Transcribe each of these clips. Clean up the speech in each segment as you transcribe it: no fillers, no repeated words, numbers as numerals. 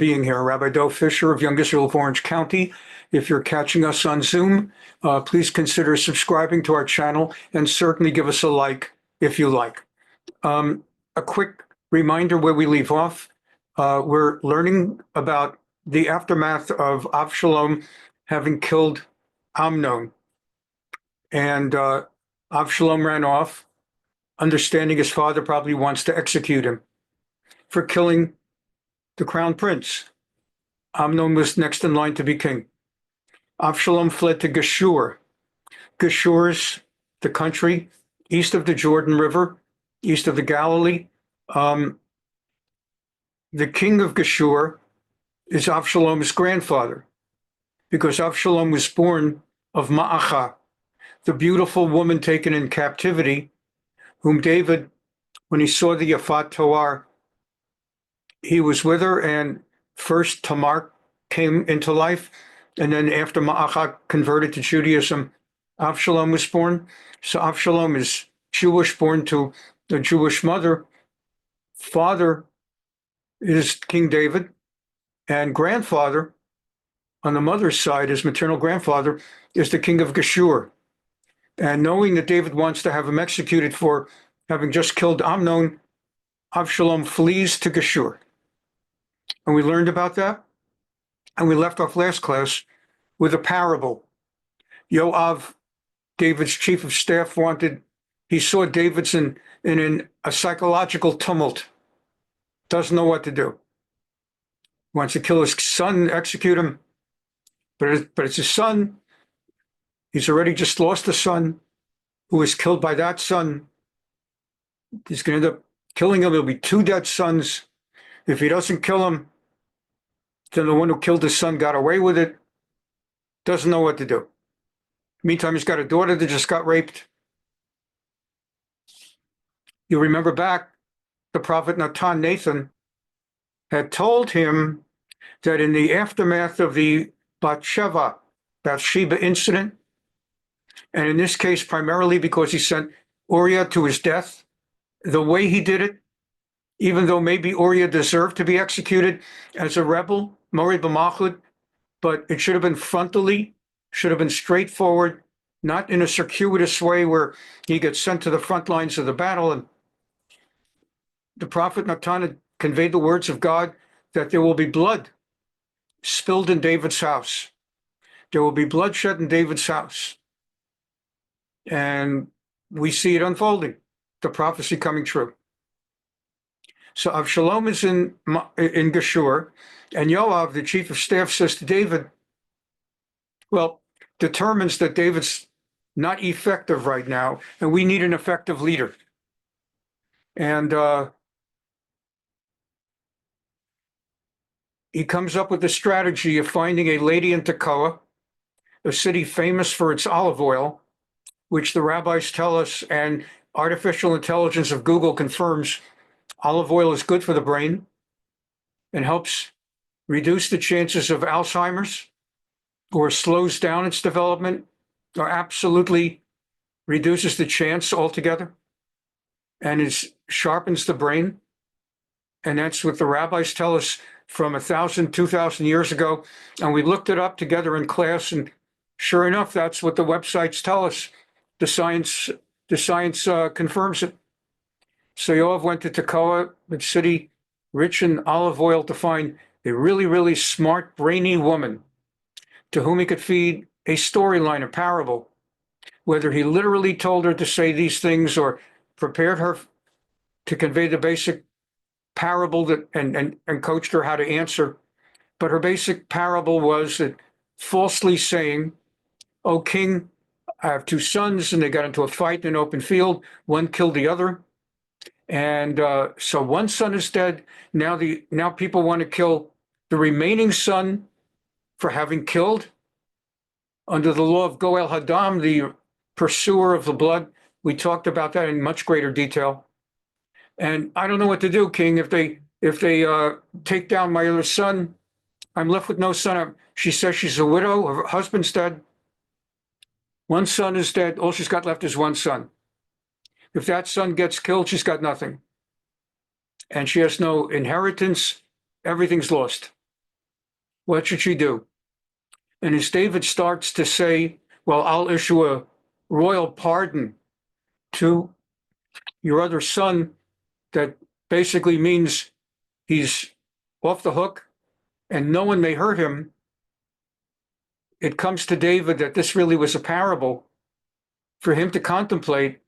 being here. Rabbi Fischer of Young Israel of Orange County. If you're catching us on Zoom, please consider subscribing to our channel and certainly give us a like if you like. A quick reminder where we leave off. We're learning about the aftermath of Avshalom having killed Amnon. And Avshalom ran off, understanding his father probably wants to execute him for killing the crown prince. Amnon was next in line to be king. Avshalom fled to Geshur. Geshur's the country east of the Jordan River, east of the Galilee. The king of Geshur is Avshalom's grandfather, because Avshalom was born of Ma'acha, the beautiful woman taken in captivity, whom David, when he saw the Yafat Toar, he was with her, and first Tamar came into life, and then after Ma'acha converted to Judaism, Avshalom was born. So Avshalom is Jewish, born to a Jewish mother. Father is King David, and grandfather on the mother's side, his maternal grandfather, is the king of Geshur. And knowing that David wants to have him executed for having just killed Amnon, Avshalom flees to Geshur. And we learned about that. And we left off last class with a parable. Yoav, David's chief of staff, he saw David's in a psychological tumult, doesn't know what to do. Wants to kill his son, execute him. But it's his son. He's already just lost a son who was killed by that son. He's going to end up killing him. There'll be two dead sons. If he doesn't kill him, then the one who killed his son got away with it. Doesn't know what to do. Meantime, he's got a daughter that just got raped. You remember back, the prophet Nathan had told him that in the aftermath of the Bathsheba incident, and in this case, primarily because he sent Uriah to his death, the way he did it, even though maybe Uriah deserved to be executed as a rebel, Morid b'Malchut, but it should have been frontally, should have been straightforward, not in a circuitous way where he gets sent to the front lines of the battle. And the prophet Nathan had conveyed the words of God that there will be blood spilled in David's house. There will be bloodshed in David's house. And we see it unfolding, the prophecy coming true. So Avshalom is in Geshur, and Yoav, the chief of staff, says to David, determines that David's not effective right now, and we need an effective leader. And he comes up with the strategy of finding a lady in Tekoa, a city famous for its olive oil, which the rabbis tell us, and artificial intelligence of Google confirms, olive oil is good for the brain and helps reduce the chances of Alzheimer's, or slows down its development, or absolutely reduces the chance altogether, and it sharpens the brain. And that's what the rabbis tell us from 1,000, 2,000 years ago. And we looked it up together in class, and sure enough, that's what the websites tell us. The science confirms it. So Yoav went to Tekoa, a city rich in olive oil, to find a really, really smart, brainy woman to whom he could feed a storyline, a parable. Whether he literally told her to say these things or prepared her to convey the basic parable that and coached her how to answer. But her basic parable was that falsely saying, "Oh, king, I have two sons, and they got into a fight in an open field. One killed the other. And so one son is dead. Now people want to kill the remaining son for having killed. Under the law of Goel Hadam, the pursuer of the blood, we talked about that in much greater detail. And I don't know what to do, king. If they take down my other son, I'm left with no son." She says she's a widow. Her husband's dead. One son is dead. All she's got left is one son. If that son gets killed, she's got nothing. And she has no inheritance. Everything's lost. What should she do? And as David starts to say, well, I'll issue a royal pardon to your other son, that basically means he's off the hook and no one may hurt him. It comes to David that this really was a parable for him to contemplate.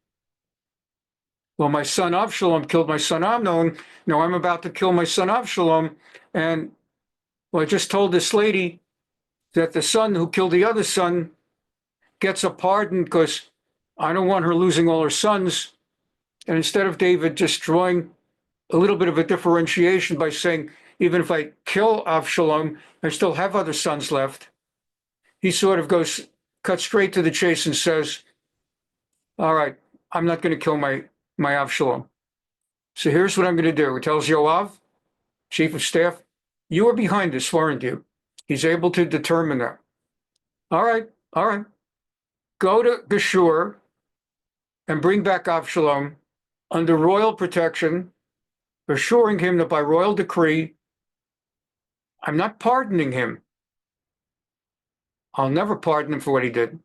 Well, my son Avshalom killed my son Amnon. Now I'm about to kill my son Avshalom. And well, I just told this lady that the son who killed the other son gets a pardon because I don't want her losing all her sons. And instead of David just drawing a little bit of a differentiation by saying, even if I kill Avshalom, I still have other sons left, he sort of cuts straight to the chase and says, all right, I'm not going to kill my Avshalom. So here's what I'm going to do. He tells Yoav, chief of staff, you were behind this, weren't you? He's able to determine that. All right. Go to Geshur and bring back Avshalom under royal protection, assuring him that by royal decree, I'm not pardoning him. I'll never pardon him for what he did.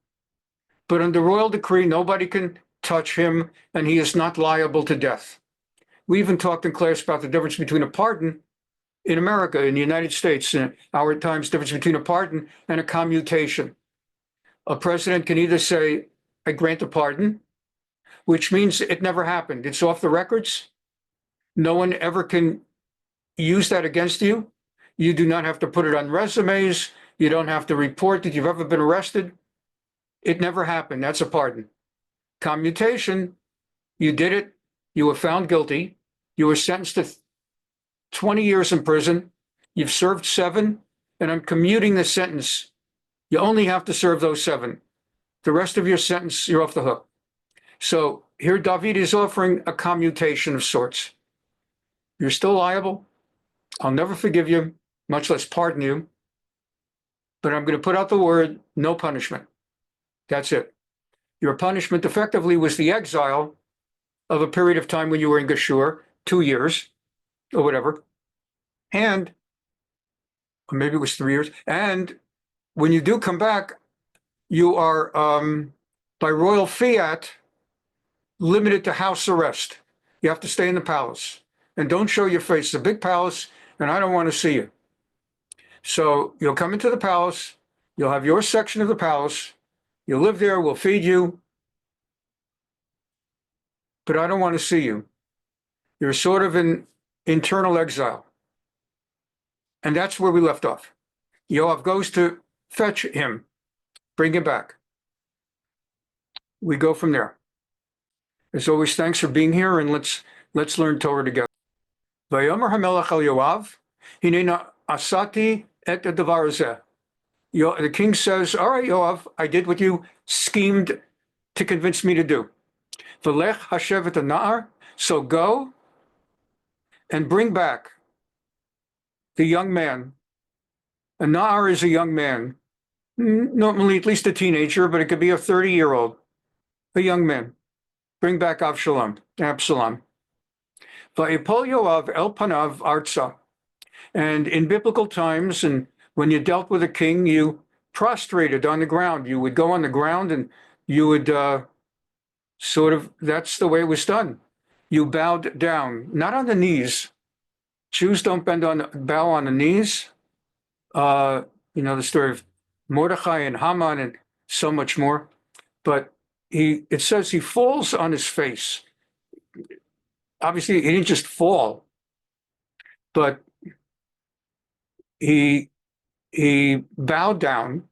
But under royal decree, nobody can touch him, and he is not liable to death. We even talked in class about the difference between a pardon in America, in the United States, in our times, difference between a pardon and a commutation. A president can either say, I grant a pardon, which means it never happened. It's off the records. No one ever can use that against you. You do not have to put it on resumes. You don't have to report that you've ever been arrested. It never happened. That's a pardon. Commutation, you did it. You were found guilty. You were sentenced to 20 years in prison. You've served 7, and I'm commuting the sentence. You only have to serve those 7. The rest of your sentence, you're off the hook. So here David is offering a commutation of sorts. You're still liable. I'll never forgive you, much less pardon you. But I'm going to put out the word, no punishment. That's it. Your punishment effectively was the exile of a period of time when you were in Geshur, 2 years or whatever. And, or maybe it was 3 years. And when you do come back, you are, by royal fiat, limited to house arrest. You have to stay in the palace. And don't show your face. It's a big palace, and I don't want to see you. So you'll come into the palace. You'll have your section of the palace. You'll live there. We'll feed you. But I don't want to see you. You're sort of in internal exile. And that's where we left off. Yoav goes to fetch him, bring him back. We go from there. As always, thanks for being here, and let's learn Torah together. Vayomer hamelech al Yoav, hinena asati et davar hazeh. The king says, all right, Yoav, I did what you schemed to convince me to do. V'lech hashev et anar, so go and bring back the young man. A Na'ar is a young man, normally at least a teenager, but it could be a 30-year-old, a young man. Bring back Avshalom, Absalom. Va'ipol Yoav el panav artza. And in biblical times, and when you dealt with a king, you prostrated on the ground. You would go on the ground and you would that's the way it was done. You bowed down, not on the knees. Jews don't bow on the knees. The story of Mordechai and Haman and so much more. But it says he falls on his face. Obviously, he didn't just fall, but he bowed down,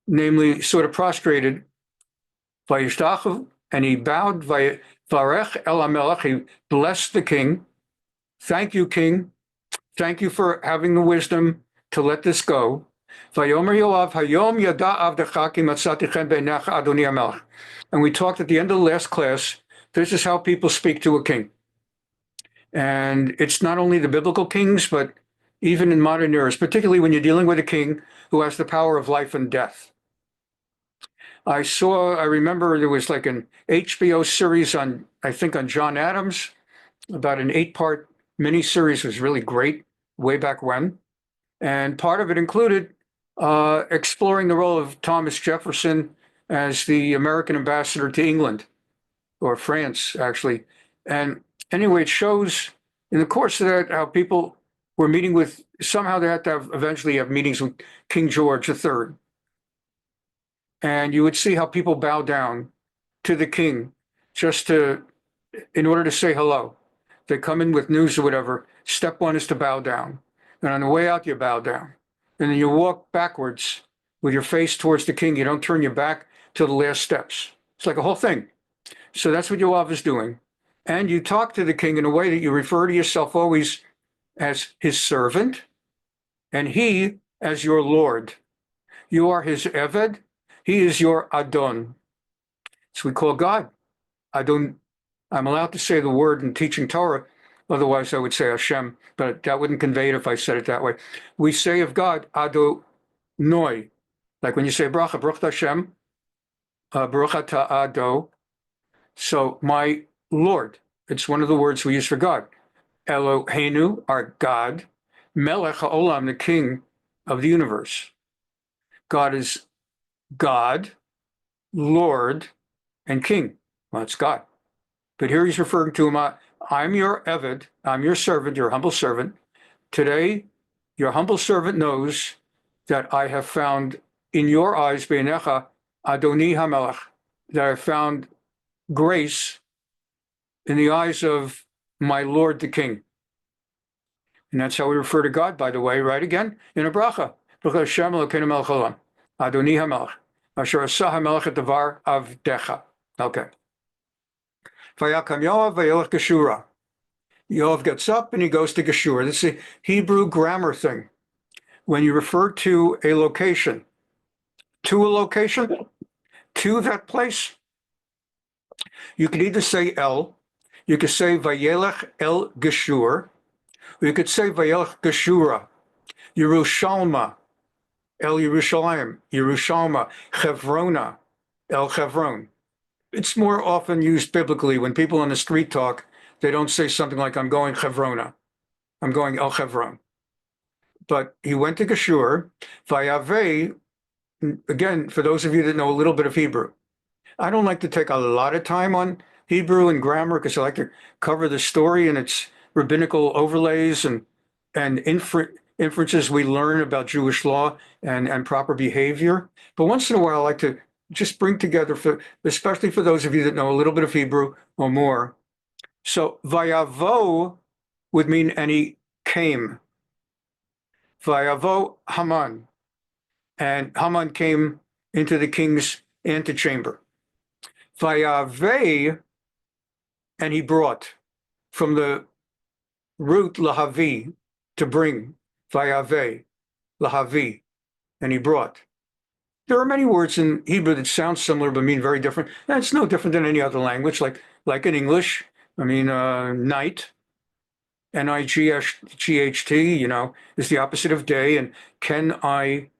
namely sort of prostrated, and he bowed, Varech el HaMelech, he blessed the king. Thank you, king. Thank you for having the wisdom to let this go. Vayomer Yoav, Hayom yada avdecha ki matzati chen beinecha Adoni HaMelech. And we talked at the end of the last class, this is how people speak to a king. And it's not only the biblical kings, but even in modern eras, particularly when you're dealing with a king who has the power of life and death. I remember there was like an HBO series on John Adams, about an 8-part miniseries. It was really great way back when. And part of it included exploring the role of Thomas Jefferson as the American ambassador to England, or France, actually. And anyway, it shows in the course of that how people were meeting with, somehow they had to eventually have meetings with King George III. And you would see how people bow down to the king in order to say hello. They come in with news or whatever. Step one is to bow down. And on the way out, you bow down. And then you walk backwards with your face towards the king. You don't turn your back to the last steps. It's like a whole thing. So that's what Yoav is doing. And you talk to the king in a way that you refer to yourself always as his servant and he as your Lord. You are his Eved. He is your Adon. So we call God Adon. I'm allowed to say the word in teaching Torah. Otherwise, I would say Hashem, but that wouldn't convey it if I said it that way. We say of God, Adonai. Like when you say bracha, Baruch Hashem, Baruch Ata Ado. So my Lord, it's one of the words we use for God. Eloheinu, our God. Melech HaOlam, the King of the universe. God is God, Lord, and King. Well, it's God. But here he's referring to him, I'm your Eved, I'm your servant, your humble servant. Today, your humble servant knows that I have found in your eyes, Beinecha, Adoni HaMelech, that I found grace in the eyes of my Lord the King. And that's how we refer to God, by the way, right again, in a bracha. Baruch Hashem Elokeinu melech haolam, Adoni HaMelech, Asher asah HaMelech et davar avdecha. Okay. Vayakam Yoav vayelech Geshura. Yoav gets up and he goes to Geshur. This is a Hebrew grammar thing. When you refer to a location, to that place, you could either say El, you could say Vayelech El Geshur, or you could say Vayelech Geshura, Yerushalma, El Yerushalayim, Yerushalma, Chevrona, El Chevron. It's more often used biblically when people on the street talk. They don't say something like, I'm going Chevrona. I'm going El Chevron. But he went to Geshur. Vayaveh, again, for those of you that know a little bit of Hebrew, I don't like to take a lot of time on Hebrew and grammar because I like to cover the story and its rabbinical overlays and inferences we learn about Jewish law and proper behavior. But once in a while, I like to just bring together, especially for those of you that know a little bit of Hebrew or more. So Vayavo would mean, and he came. Vayavo Haman. And Haman came into the king's antechamber. Vayaveh, and he brought, from the root lahavi, to bring. Vayaveh, lahavi, and he brought. There are many words in Hebrew that sound similar but mean very different. And it's no different than any other language, like in English. I mean, night, N-I-G-H-T, is the opposite of day, and K-N-I-G-H-T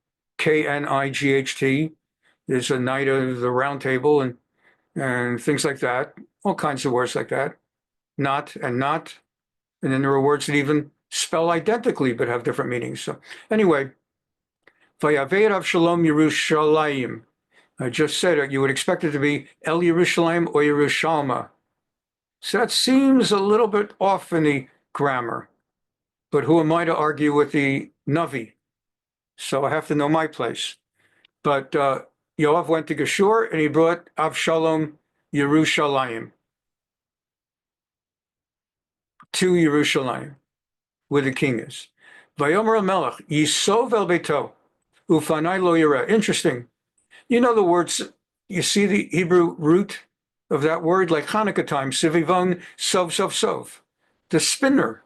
is a night of the round table and things like that. All kinds of words like that. Not. And then there are words that even spell identically but have different meanings. So anyway, Vayaveh Avshalom Yerushalayim. I just said it. You would expect it to be El Yerushalayim or Yerushalma. So that seems a little bit off in the grammar. But who am I to argue with the Navi? So I have to know my place. But Yoav went to Geshur and he brought Avshalom Yerushalayim. To Yerushalayim, where the king is. Vayomer HaMelech, Yisov El Beito. Ufanai lo yireh. Interesting. You know the words, you see the Hebrew root of that word, like Hanukkah time, sivivon, sov. The spinner,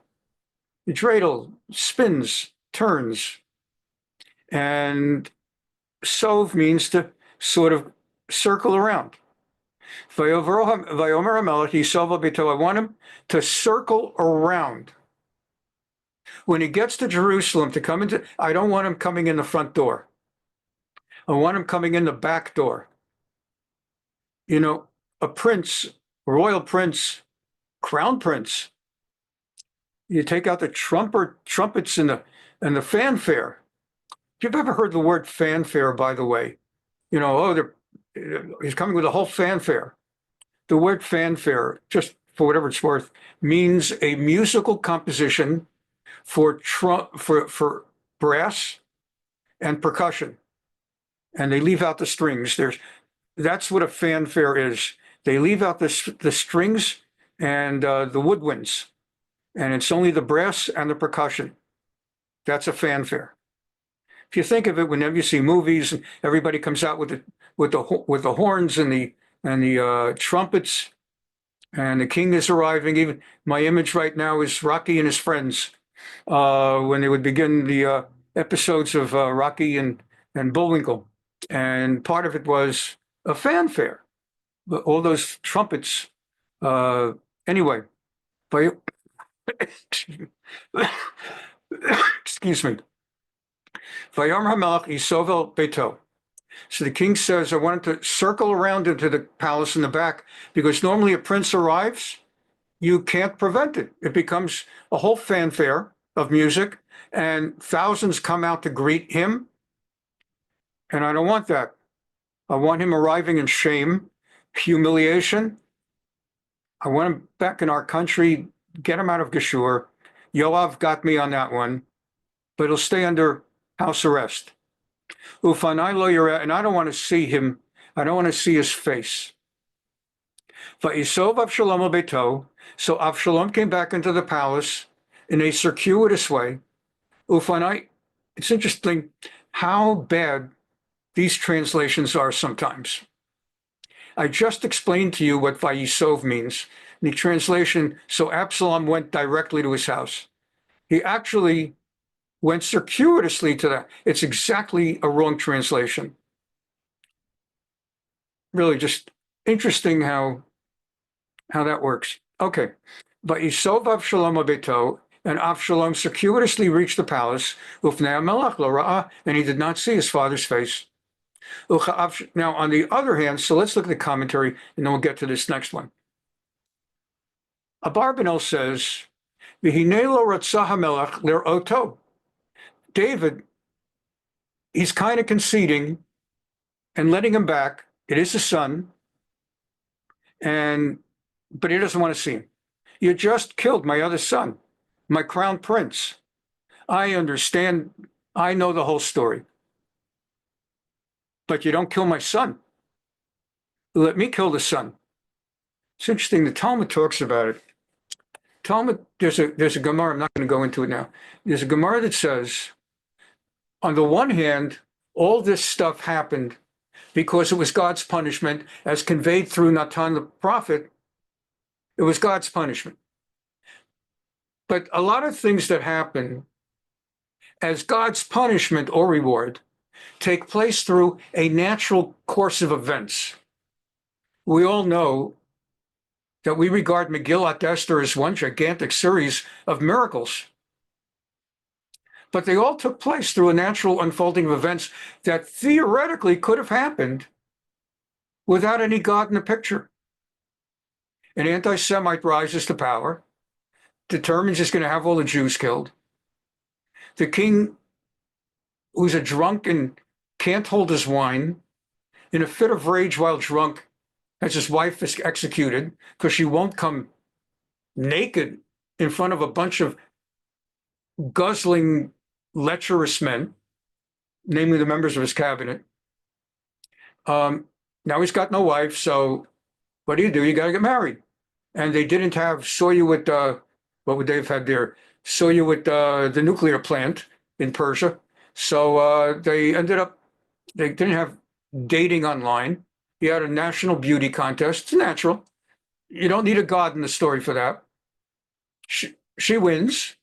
the dreidel, spins, turns. And sov means to sort of circle around. Vayomer HaMelech, Yisov El Beito. I want him to circle around. When he gets to Jerusalem to come into, I don't want him coming in the front door. I want him coming in the back door. A prince, royal prince, crown prince, you take out the trumpets and And the fanfare, if you've ever heard the word fanfare, by the way, he's coming with a whole fanfare. The word fanfare, just for whatever it's worth, means a musical composition for brass and percussion. And they leave out the strings. That's what a fanfare is. They leave out the strings and the woodwinds, and it's only the brass and the percussion. That's a fanfare. If you think of it, whenever you see movies, and everybody comes out with the horns and the trumpets, and the king is arriving. Even my image right now is Rocky and his friends when they would begin the episodes of Rocky and Bullwinkle, and part of it was a fanfare. All those trumpets. Anyway, but excuse me. Vayom HaMelech Yisovel Beito. So the king says, I wanted to circle around into the palace in the back, because normally a prince arrives, you can't prevent it. It becomes a whole fanfare of music, and thousands come out to greet him. And I don't want that. I want him arriving in shame, humiliation. I want him back in our country, get him out of Geshur. Yoav got me on that one, but he'll stay under house arrest. Ufanai lo yireh, and I don't want to see him. I don't want to see his face. Va'isov Avshalom beito. So Avshalom came back into the palace in a circuitous way. Ufanai, it's interesting how bad these translations are sometimes. I just explained to you what Vayisov means. In the translation, so Absalom went directly to his house. He actually went circuitously to that. It's exactly a wrong translation. Really just interesting how that works. Okay. Vayisov Avshalom beito, and Avshalom circuitously reached the palace, ufnei hamelech lo ra'ah, and he did not see his father's face. Now, on the other hand, so let's look at the commentary, and then we'll get to this next one. Abarbanel says, V'hinei lo ratzah hamelech lir'oto. David, he's kind of conceding and letting him back. It is his son, but he doesn't want to see him. You just killed my other son, my crown prince. I understand. I know the whole story. But you don't kill my son. Let me kill the son. It's interesting. The Talmud talks about it. Talmud, there's a Gemara. I'm not going to go into it now. There's a Gemara that says, on the one hand, all this stuff happened because it was God's punishment, as conveyed through Natan the prophet. It was God's punishment. But a lot of things that happen as God's punishment or reward take place through a natural course of events. We all know that we regard Megillat Esther as one gigantic series of miracles. But they all took place through a natural unfolding of events that theoretically could have happened without any God in the picture. An anti-Semite rises to power, determines he's going to have all the Jews killed. The king, who's a drunk and can't hold his wine, in a fit of rage while drunk, has his wife executed because she won't come naked in front of a bunch of guzzling, lecherous men, namely the members of his cabinet. Now he's got no wife, so what do? You got to get married. And they didn't have Soyuz with, what would they have had there? Soyuz with the nuclear plant in Persia. So they didn't have dating online. He had a national beauty contest. It's natural. You don't need a God in the story for that. She wins.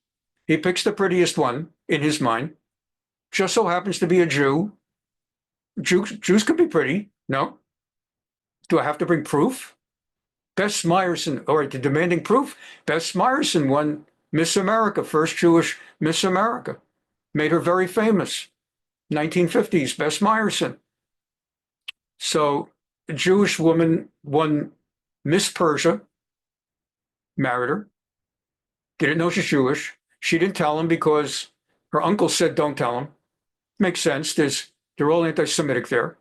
He picks the prettiest one in his mind. Just so happens to be a Jew. Jews can be pretty. No. Do I have to bring proof? Bess Meyerson, all right, the demanding proof. Bess Meyerson won Miss America, first Jewish Miss America. Made her very famous. 1950s, Bess Meyerson. So a Jewish woman won Miss Persia, married her, didn't know she's Jewish. She didn't tell him because Her uncle said, don't tell him. Makes sense. They're all anti-Semitic there.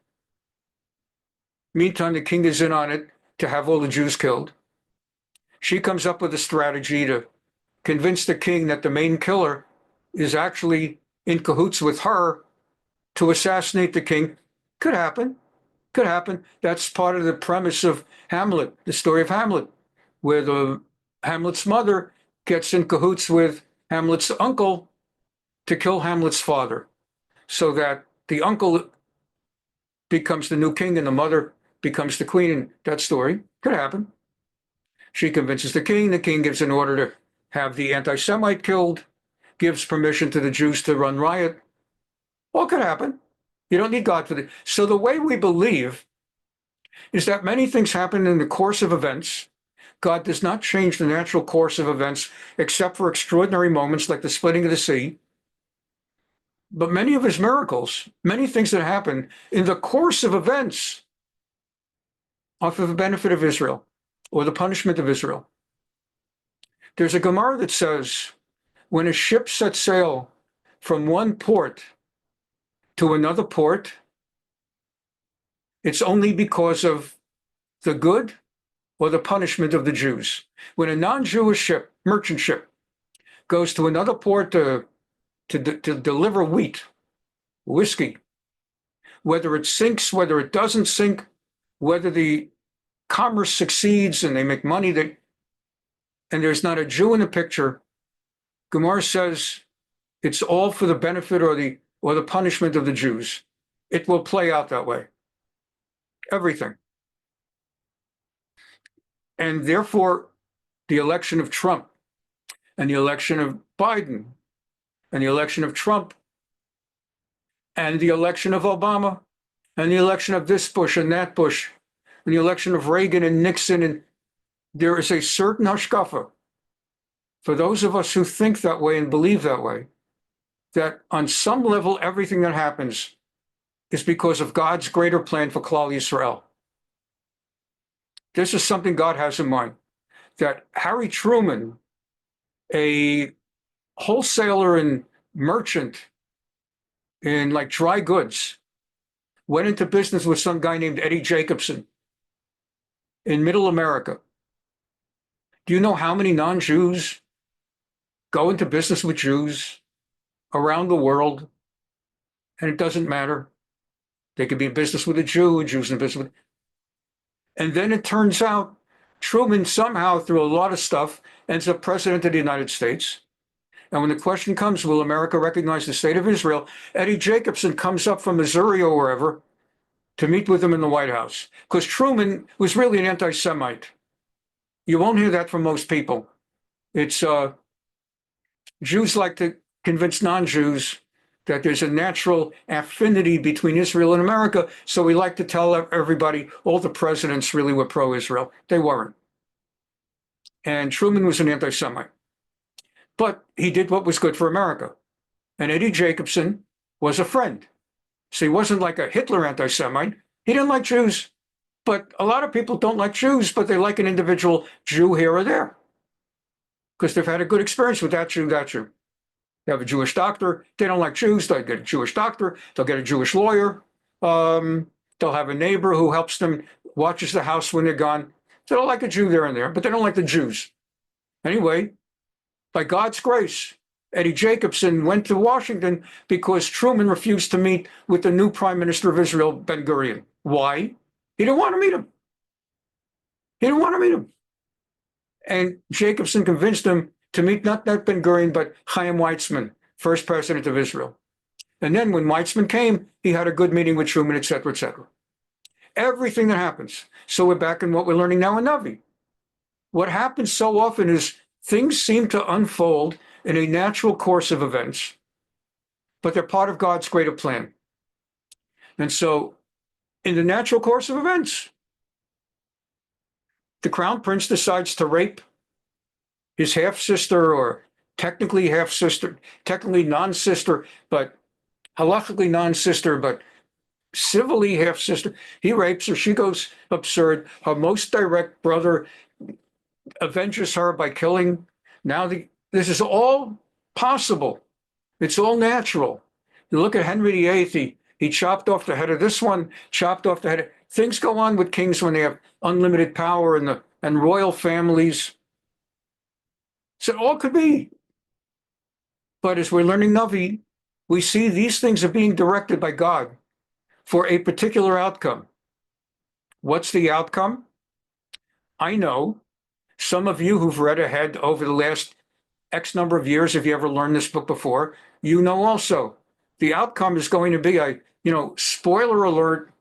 Meantime, the king is in on it to have all the Jews killed. She comes up with a strategy to convince the king that the main killer is actually in cahoots with her to assassinate the king. Could happen. Could happen. That's part of the premise of Hamlet, the story of Hamlet, where Hamlet's mother gets in cahoots with Hamlet's uncle to kill Hamlet's father, so that the uncle becomes the new king and the mother becomes the queen. In that story could happen. She convinces the king gives an order to have the anti-Semite killed, gives permission to the Jews to run riot. All could happen. You don't need God for this. So the way we believe is that many things happen in the course of events. God does not change the natural course of events except for extraordinary moments like the splitting of the sea. But many of his miracles, many things that happen in the course of events are for the benefit of Israel or the punishment of Israel. There's a Gemara that says, when a ship sets sail from one port to another port, it's only because of the good or the punishment of the Jews. When a non-Jewish ship, merchant ship, goes to another port to deliver wheat, whiskey, whether it sinks, whether it doesn't sink, whether the commerce succeeds and they make money, and there's not a Jew in the picture, Gemara says it's all for the benefit or the punishment of the Jews. It will play out that way. Everything. And therefore, the election of Trump and the election of Biden and the election of Trump and the election of Obama and the election of this Bush and that Bush and the election of Reagan and Nixon, and there is a certain hashkafa for those of us who think that way and believe that way, that on some level everything that happens is because of God's greater plan for Klal Yisrael. This is something God has in mind, that Harry Truman, a wholesaler and merchant in like dry goods, went into business with some guy named Eddie Jacobson in Middle America. Do you know how many non-Jews go into business with Jews around the world? And it doesn't matter. They could be in business with a Jews in business with. And then it turns out Truman somehow, through a lot of stuff, ends up president of the United States. And when the question comes, will America recognize the state of Israel? Eddie Jacobson comes up from Missouri or wherever to meet with him in the White House, because Truman was really an anti-Semite. You won't hear that from most people. It's Jews like to convince non-Jews that there's a natural affinity between Israel and America. So we like to tell everybody all the presidents really were pro-Israel. They weren't. And Truman was an anti-Semite. But he did what was good for America. And Eddie Jacobson was a friend. So he wasn't like a Hitler anti-Semite. He didn't like Jews. But a lot of people don't like Jews, but they like an individual Jew here or there, because they've had a good experience with that Jew, that Jew. They have a Jewish doctor. They don't like Jews. They'll get a Jewish doctor. They'll get a Jewish lawyer. They'll have a neighbor who helps them, watches the house when they're gone. They don't like a Jew there and there, but they don't like the Jews. Anyway, by God's grace, Eddie Jacobson went to Washington because Truman refused to meet with the new Prime Minister of Israel, Ben-Gurion. Why? He didn't want to meet him. He didn't want to meet him. And Jacobson convinced him to meet not Ben-Gurion, but Chaim Weizmann, first president of Israel. And then when Weizmann came, he had a good meeting with Truman, et cetera, et cetera. Everything that happens. So we're back in what we're learning now in Navi. What happens so often is things seem to unfold in a natural course of events, but they're part of God's greater plan. And so in the natural course of events, the crown prince decides to rape his half-sister, or technically half-sister, technically non-sister, but halachically non-sister, but civilly half-sister. He rapes her. She goes absurd. Her most direct brother avenges her by killing. Now this is all possible It's all natural. You look at Henry VIII, he chopped off the head of this one, chopped off the head. Things go on with kings when they have unlimited power and royal families. So it all could be. But as we're learning Navi, we see these things are being directed by God for a particular outcome. What's the outcome? I know some of you who've read ahead over the last X number of years, if you ever learned this book before, you know also the outcome is going to be spoiler alert,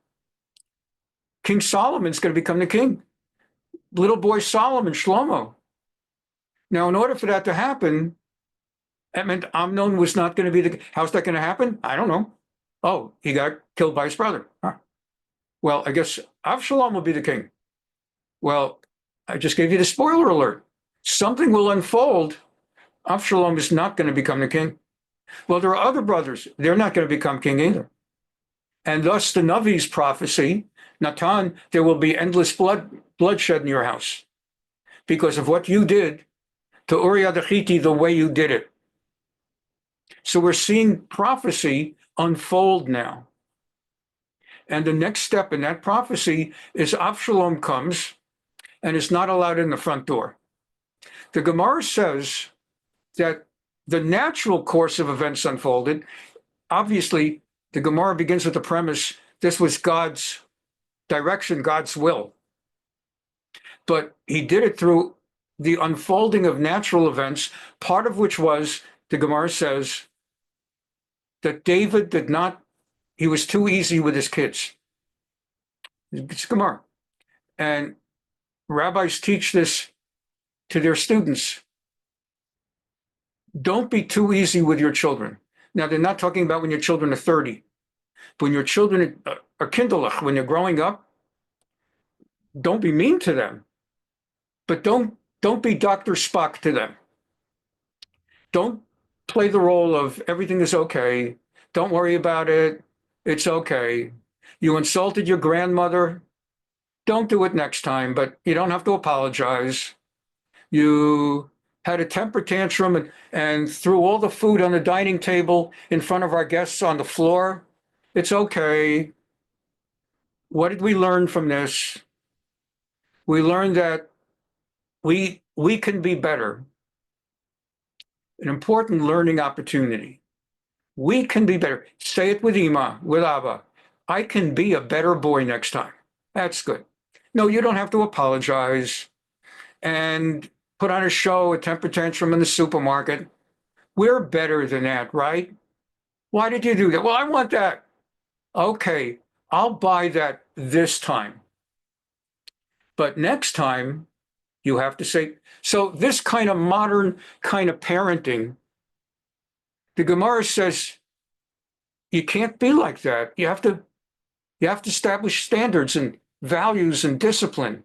King Solomon's going to become the king. Little boy Solomon, Shlomo. Now, in order for that to happen, that meant Amnon was not going to be the. How's that going to happen? I don't know. Oh, he got killed by his brother. Huh. Well, I guess Avshalom will be the king. Well, I just gave you the spoiler alert. Something will unfold. Avshalom is not going to become the king. Well, there are other brothers. They're not going to become king either. And thus the Navi's prophecy, Natan, there will be endless bloodshed in your house because of what you did to Uriah the Hittite, the way you did it. So we're seeing prophecy unfold now. And the next step in that prophecy is Avshalom comes and is not allowed in the front door. The Gemara says that the natural course of events unfolded. Obviously, the Gemara begins with the premise this was God's direction, God's will. But he did it through the unfolding of natural events, part of which was, the Gemara says, that David he was too easy with his kids. It's Gemara. And rabbis teach this to their students. Don't be too easy with your children. Now, they're not talking about when your children are 30. But when your children are kinderlich, when they're growing up, don't be mean to them. But don't be Dr. Spock to them. Don't play the role of everything is okay. Don't worry about it. It's okay. You insulted your grandmother. Don't do it next time, but you don't have to apologize. You had a temper tantrum and threw all the food on the dining table in front of our guests on the floor. It's okay. What did we learn from this? We learned that we can be better. An important learning opportunity. We can be better. Say it with Ima, with Abba. I can be a better boy next time. That's good. No, you don't have to apologize and put on a show, a temper tantrum in the supermarket. We're better than that, right? Why did you do that? Well, I want that. Okay, I'll buy that this time. But next time, you have to say, so this kind of modern kind of parenting, the Gemara says you can't be like that. You have to establish standards and values and discipline.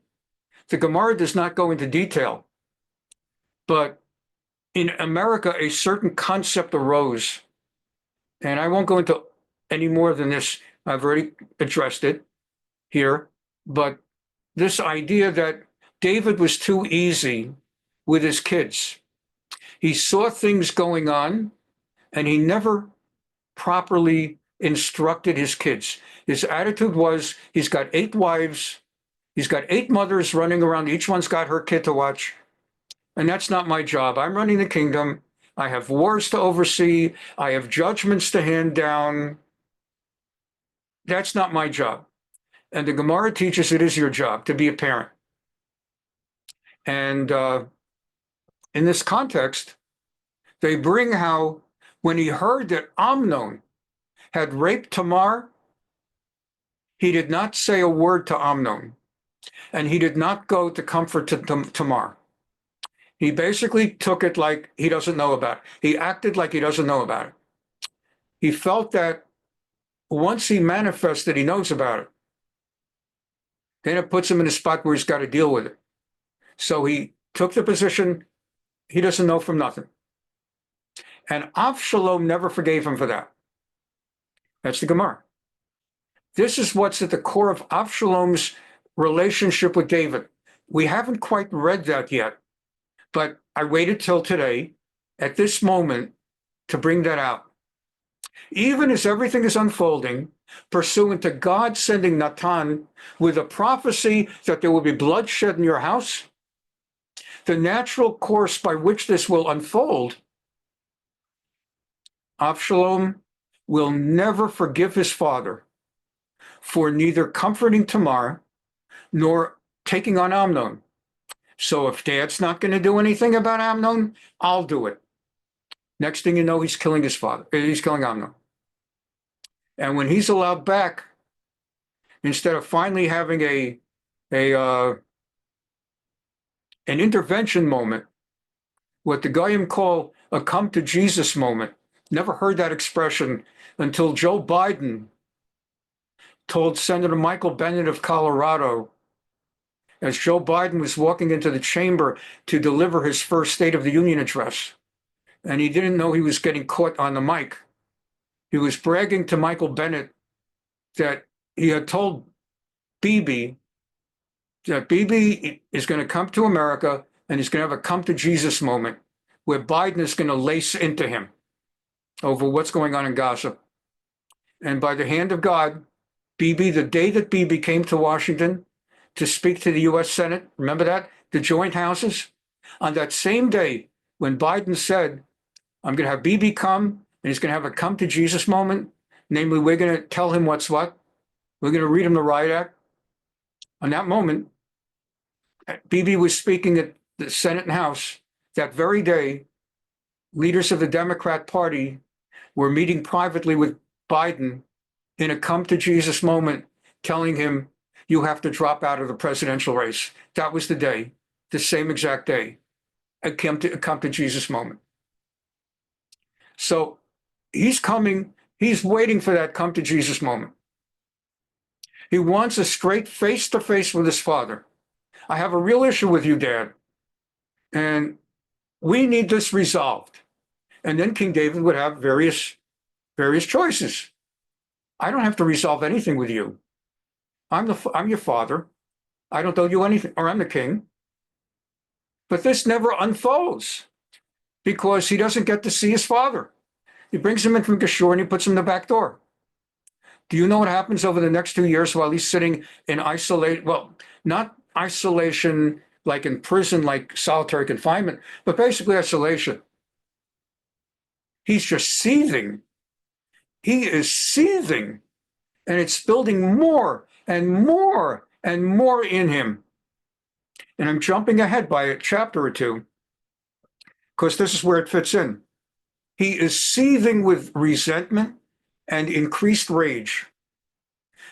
The Gemara does not go into detail, but in America, a certain concept arose, and I won't go into any more than this. I've already addressed it here, but this idea that David was too easy with his kids. He saw things going on, and he never properly instructed his kids. His attitude was, he's got 8 wives, he's got 8 mothers running around, each one's got her kid to watch, and that's not my job. I'm running the kingdom. I have wars to oversee. I have judgments to hand down. That's not my job. And the Gemara teaches it is your job to be a parent. And in this context, they bring how when he heard that Amnon had raped Tamar, he did not say a word to Amnon, and he did not go to comfort Tamar. He basically took it like he doesn't know about it. He acted like he doesn't know about it. He felt that once he manifested, he knows about it. Then it puts him in a spot where he's got to deal with it. So he took the position, he doesn't know from nothing. And Avshalom never forgave him for that. That's the Gemara. This is what's at the core of Avshalom's relationship with David. We haven't quite read that yet, but I waited till today, at this moment, to bring that out. Even as everything is unfolding, pursuant to God sending Natan with a prophecy that there will be bloodshed in your house, the natural course by which this will unfold, Avshalom will never forgive his father for neither comforting Tamar nor taking on Amnon. So if dad's not going to do anything about Amnon, I'll do it. Next thing you know, he's killing his father. He's killing Amnon. And when he's allowed back, instead of finally having an intervention moment, what the Goyim call a come to Jesus moment. Never heard that expression until Joe Biden told Senator Michael Bennet of Colorado, as Joe Biden was walking into the chamber to deliver his first State of the Union address, and he didn't know he was getting caught on the mic. He was bragging to Michael Bennet that he had told Bibi that Bibi is going to come to America and he's going to have a come to Jesus moment where Biden is going to lace into him over what's going on in Gaza. And by the hand of God, Bibi, the day that Bibi came to Washington to speak to the U.S. Senate, remember that? The joint houses? On that same day when Biden said, I'm going to have Bibi come and he's going to have a come to Jesus moment, namely, we're going to tell him what's what. We're going to read him the riot act. On that moment, Bibi was speaking at the Senate and House. That very day, leaders of the Democrat Party were meeting privately with Biden in a come to Jesus moment, telling him, you have to drop out of the presidential race. That was the day, the same exact day, a come to Jesus moment. So he's coming, he's waiting for that come to Jesus moment. He wants a straight face-to-face with his father. I have a real issue with you, Dad, and we need this resolved. And then King David would have various choices. I don't have to resolve anything with you. I'm your father. I don't owe you anything, or I'm the king. But this never unfolds because he doesn't get to see his father. He brings him in from Geshur and he puts him in the back door. Do you know what happens over the next 2 years while he's sitting in isolation? Well, not isolation like in prison, like solitary confinement, but basically isolation. He's just seething. He is seething, and it's building more and more and more in him. And I'm jumping ahead by a chapter or two because this is where it fits in. He is seething with resentment and increased rage.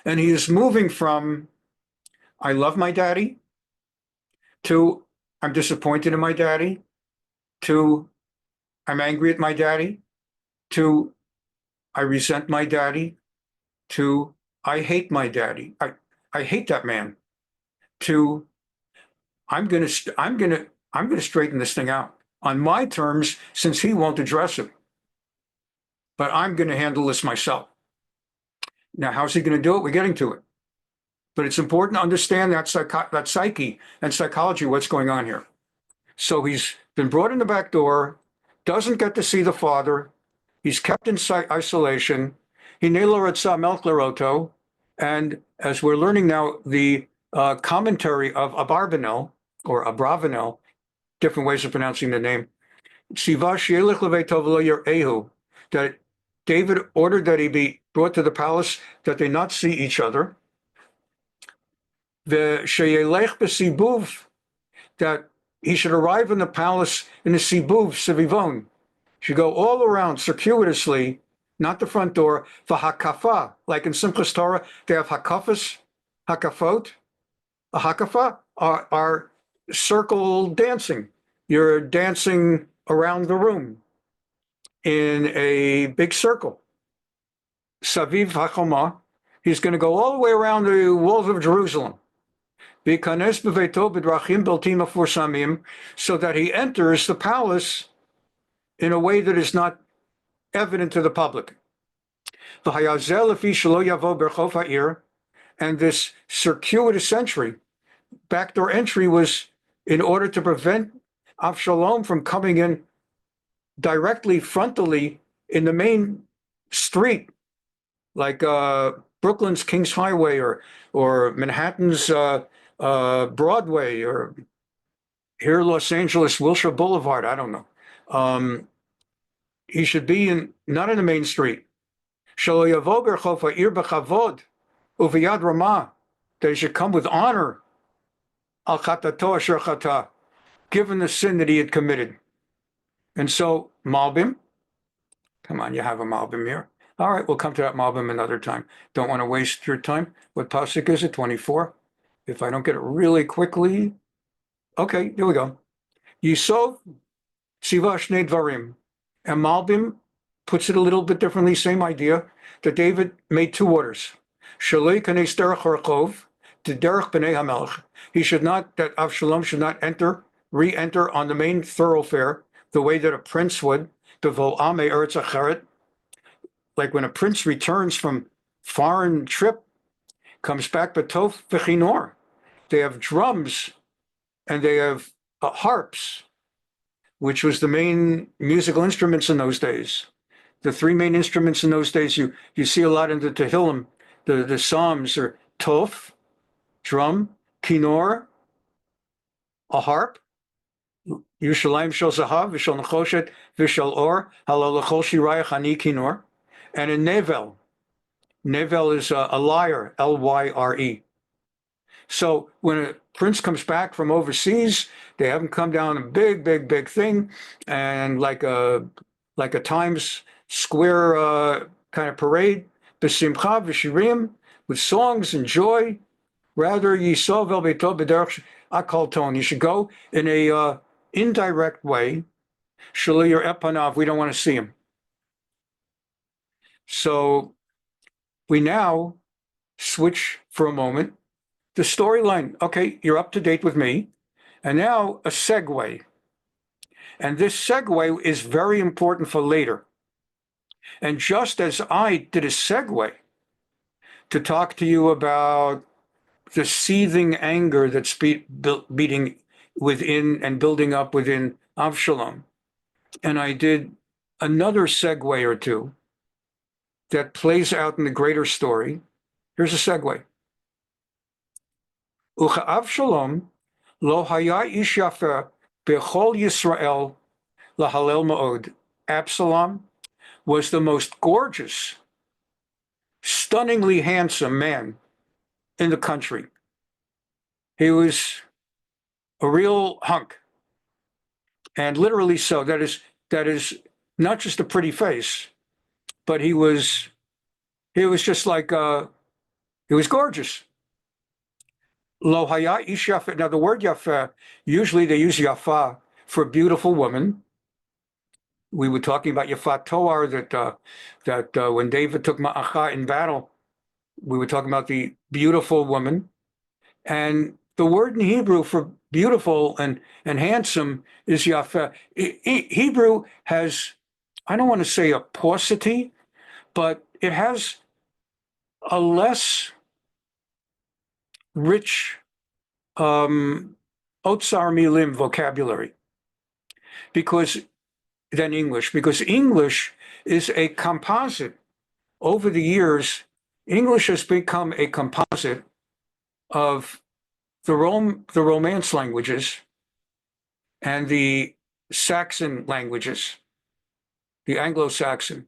And he is moving from, I love my daddy, to I'm disappointed in my daddy, to I'm angry at my daddy, to I resent my daddy, to I hate my daddy. I hate that man, to I'm gonna straighten this thing out on my terms since he won't address it. But I'm going to handle this myself. Now, how's he going to do it? We're getting to it. But it's important to understand that psyche and psychology, what's going on here. So he's been brought in the back door, doesn't get to see the father. He's kept in isolation. And as we're learning now, the commentary of Abarbanel, or Abravanel, different ways of pronouncing the name, that David ordered that he be brought to the palace, that they not see each other. That he should arrive in the palace in the sibuv, sivivon, should go all around circuitously, not the front door, for hakafa, like in Simchas Torah, they have hakafas, hakafot. A hakafa are circle dancing. You're dancing around the room in a big circle. Saviv HaChoma, he's going to go all the way around the walls of Jerusalem. So that he enters the palace in a way that is not evident to the public. And this circuitous entry, backdoor entry, was in order to prevent Avshalom from coming in directly, frontally in the main street, like Brooklyn's Kings Highway or Manhattan's Broadway, or here Los Angeles Wilshire Boulevard. I don't know. He should be not in the main street. That he should come with honor, al chatato asher chata, given the sin that he had committed. And so Malbim, come on, you have a Malbim here. All right, we'll come to that Malbim another time. Don't want to waste your time. What pasuk is it? 24. If I don't get it really quickly. Okay, here we go. Yisov Tziva Shnei Dvarim. And Malbim puts it a little bit differently, same idea, that David made two orders. Shalei kanes derech harachov, to derech b'nei hamelech. He should not, that Avshalom should not re-enter on the main thoroughfare the way that a prince would, bevo ame eretz acheret, like when a prince returns from foreign trip, comes back b'tov v'chinor. They have drums and they have harps, which was the main musical instruments in those days. The three main instruments in those days, you see a lot in the Tehillim, the Psalms are tov, drum, kinor, a harp, Yushalayim shel zahav, v'shel nechoshet, v'shel or, halal l'chol shirayach ani kinor, and a nevel. Nevel is a lyre, L-Y-R-E. So when a prince comes back from overseas, they have him come down a big, big, big thing, and like a Times Square kind of parade, b'simcha v'shirim, with songs and joy. Rather, yisov el beito b'derech akal ton. You should go in a indirect way. Shaliyar epanav. We don't want to see him. So we now switch for a moment. The storyline, okay, you're up to date with me. And now a segue. And this segue is very important for later. And just as I did a segue to talk to you about the seething anger that's beating within and building up within Avshalom, and I did another segue or two that plays out in the greater story, here's a segue. Ucha Avshalom lo haya ish yafer bechol Yisrael lahalel ma'od. Absalom was the most gorgeous, stunningly handsome man in the country. He was a real hunk, and literally so. That is not just a pretty face, but he was just like he was gorgeous. Lo haya ish yafa. Now the word yafa, usually they use yafa for beautiful woman. We were talking about Yafat Toar, that when David took Ma'acha in battle, we were talking about the beautiful woman. And the word in Hebrew for beautiful and handsome is Yafeh. Hebrew has, I don't want to say a paucity, but it has a less rich Otsar Milim vocabulary than English, because English is a composite. Over the years, English has become a composite of the Romance languages and the Saxon languages, the Anglo-Saxon.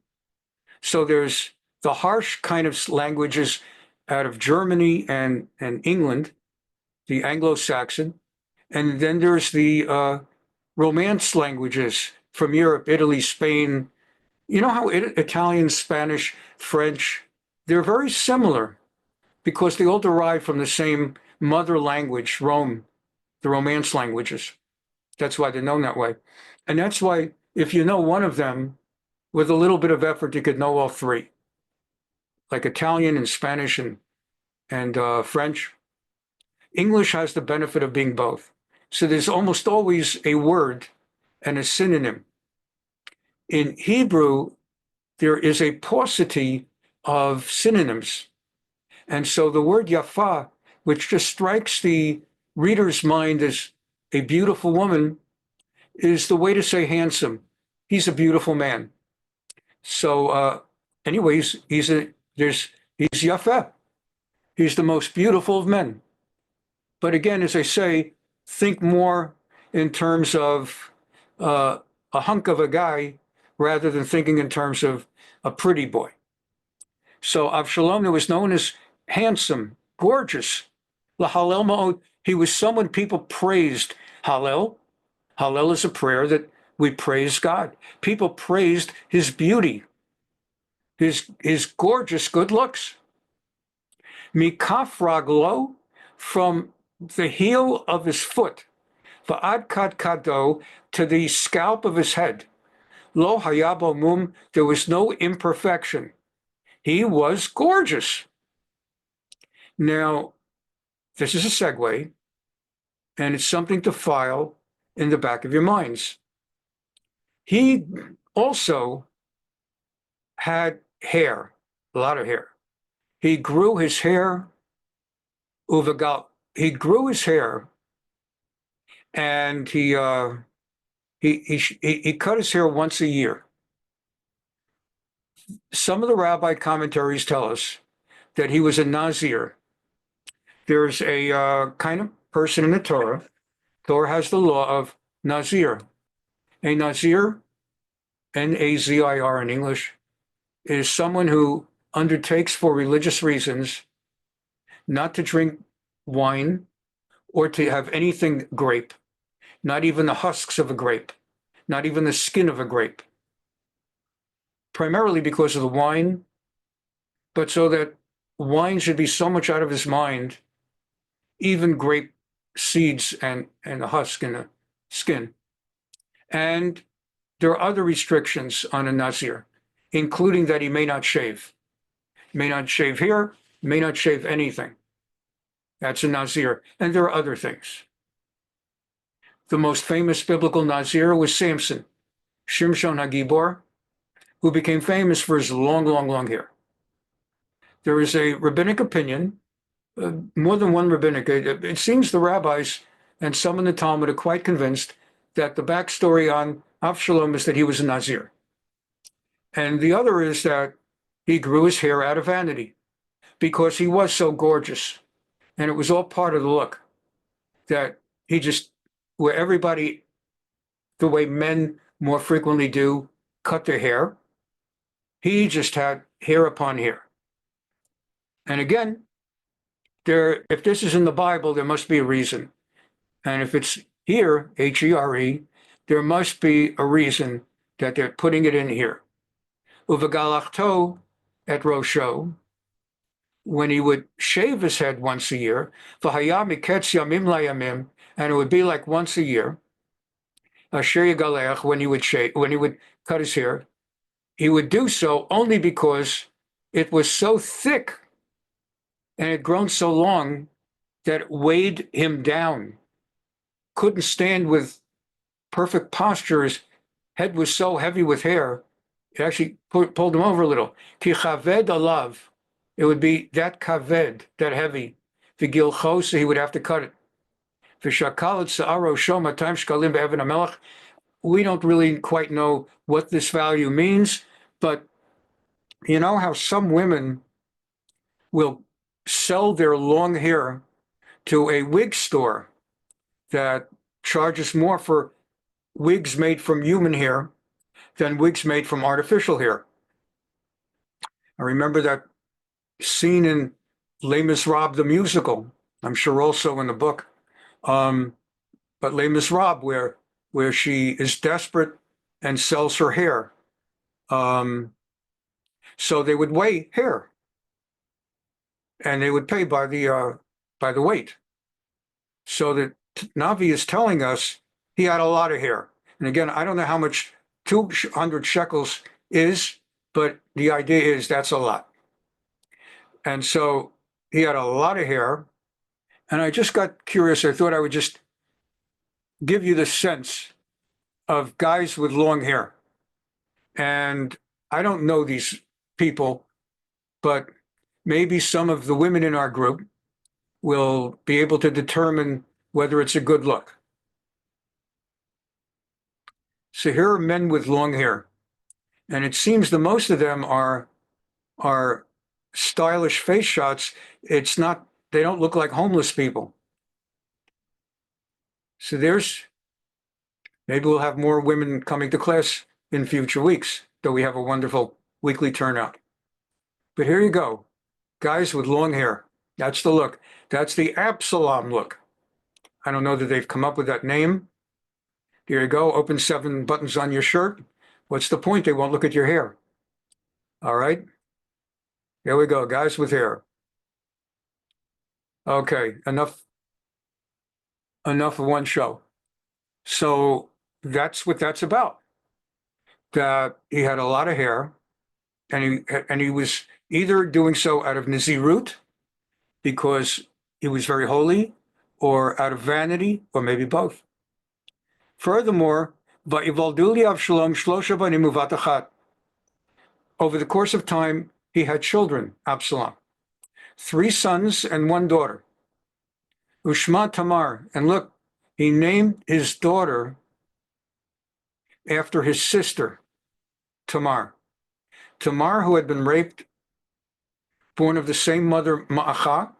So there's the harsh kind of languages out of Germany and England, the Anglo-Saxon, and then there's the Romance languages from Europe, Italy, Spain. You know how Italian, Spanish, French, they're very similar because they all derive from the same mother language, Rome, the Romance languages. That's why they're known that way. And that's why if you know one of them, with a little bit of effort, you could know all three, like Italian and Spanish and French. English has the benefit of being both. So there's almost always a word and a synonym. In Hebrew, there is a paucity of synonyms. And so the word yafa, which just strikes the reader's mind as a beautiful woman, is the way to say handsome. He's a beautiful man. So anyways, he's Yafeh. He's the most beautiful of men. But again, as I say, think more in terms of a hunk of a guy rather than thinking in terms of a pretty boy. So Avshalom was known as handsome, gorgeous. Lahalel ma'od. He was someone people praised. Hallel. Hallel is a prayer that we praise God. People praised his beauty, his gorgeous good looks. Mikaf raglo, from the heel of his foot, va'ad kad kado, to the scalp of his head. Lo hayabo mum, there was no imperfection. He was gorgeous. Now, this is a segue, and it's something to file in the back of your minds. He also had hair, a lot of hair. He grew his hair, uvagal. He grew his hair, and he cut his hair once a year. Some of the rabbi commentaries tell us that he was a Nazir. There's a kind of person in the Torah. Torah has the law of Nazir. A Nazir, Nazir in English, is someone who undertakes for religious reasons not to drink wine or to have anything grape, not even the husks of a grape, not even the skin of a grape, primarily because of the wine, but so that wine should be so much out of his mind, even grape seeds and the husk and the skin. And there are other restrictions on a Nazir, including that he may not shave. May not shave hair, may not shave anything. That's a Nazir. And there are other things. The most famous biblical Nazir was Samson, Shimshon HaGibor, who became famous for his long, long, long hair. There is a rabbinic opinion, more than one rabbinic. It seems the rabbis and some in the Talmud are quite convinced that the backstory on Avshalom is that he was a Nazir. And the other is that he grew his hair out of vanity because he was so gorgeous. And it was all part of the look that he just, where everybody, the way men more frequently do, cut their hair, he just had hair upon hair. And again, if this is in the Bible, there must be a reason. And if it's here, Here, there must be a reason that they're putting it in here. Uvagalachto at Rosho, when he would shave his head once a year, v'haya miketz yamim layamim, and it would be like once a year. Asher yagalech, when he would cut his hair, he would do so only because it was so thick and had grown so long that it weighed him down. Couldn't stand with perfect posture. His head was so heavy with hair, it actually pulled him over a little. Ki chaved alav, it would be that kaved, that heavy. V'gilcho, so he would have to cut it. V'shakalat sa'aro shoma time shkalim be'evan hamelach. We don't really quite know what this value means, but you know how some women will sell their long hair to a wig store that charges more for wigs made from human hair than wigs made from artificial hair. I remember that scene in Les Miserables, the musical, I'm sure also in the book, but Les Miserables, where she is desperate and sells her hair. So they would weigh hair, and they would pay by the weight. So that Navi is telling us he had a lot of hair. And again, I don't know how much 200 shekels is, but the idea is that's a lot. And so he had a lot of hair. And I just got curious. I thought I would just give you the sense of guys with long hair. And I don't know these people, but maybe some of the women in our group will be able to determine whether it's a good look. So here are men with long hair. And it seems the most of them are stylish face shots. It's not, they don't look like homeless people. So maybe we'll have more women coming to class in future weeks, though we have a wonderful weekly turnout. But here you go, guys with long hair. That's the look. That's the Avshalom look. I don't know that they've come up with that name. Here you go, open 7 buttons on your shirt. What's the point? They won't look at your hair. All right. Here we go, guys with hair. Okay, enough of one show. So that's what that's about. That he had a lot of hair, and he was either doing so out of Nazirut, because he was very holy, or out of vanity, or maybe both. Furthermore, Vayivaldu li Avshalom shlosha banim uvat achat. Over the course of time, he had children, Absalom, 3 sons and 1 daughter. Ushma Tamar, and look, he named his daughter after his sister, Tamar. Tamar, who had been raped, born of the same mother, Ma'acha.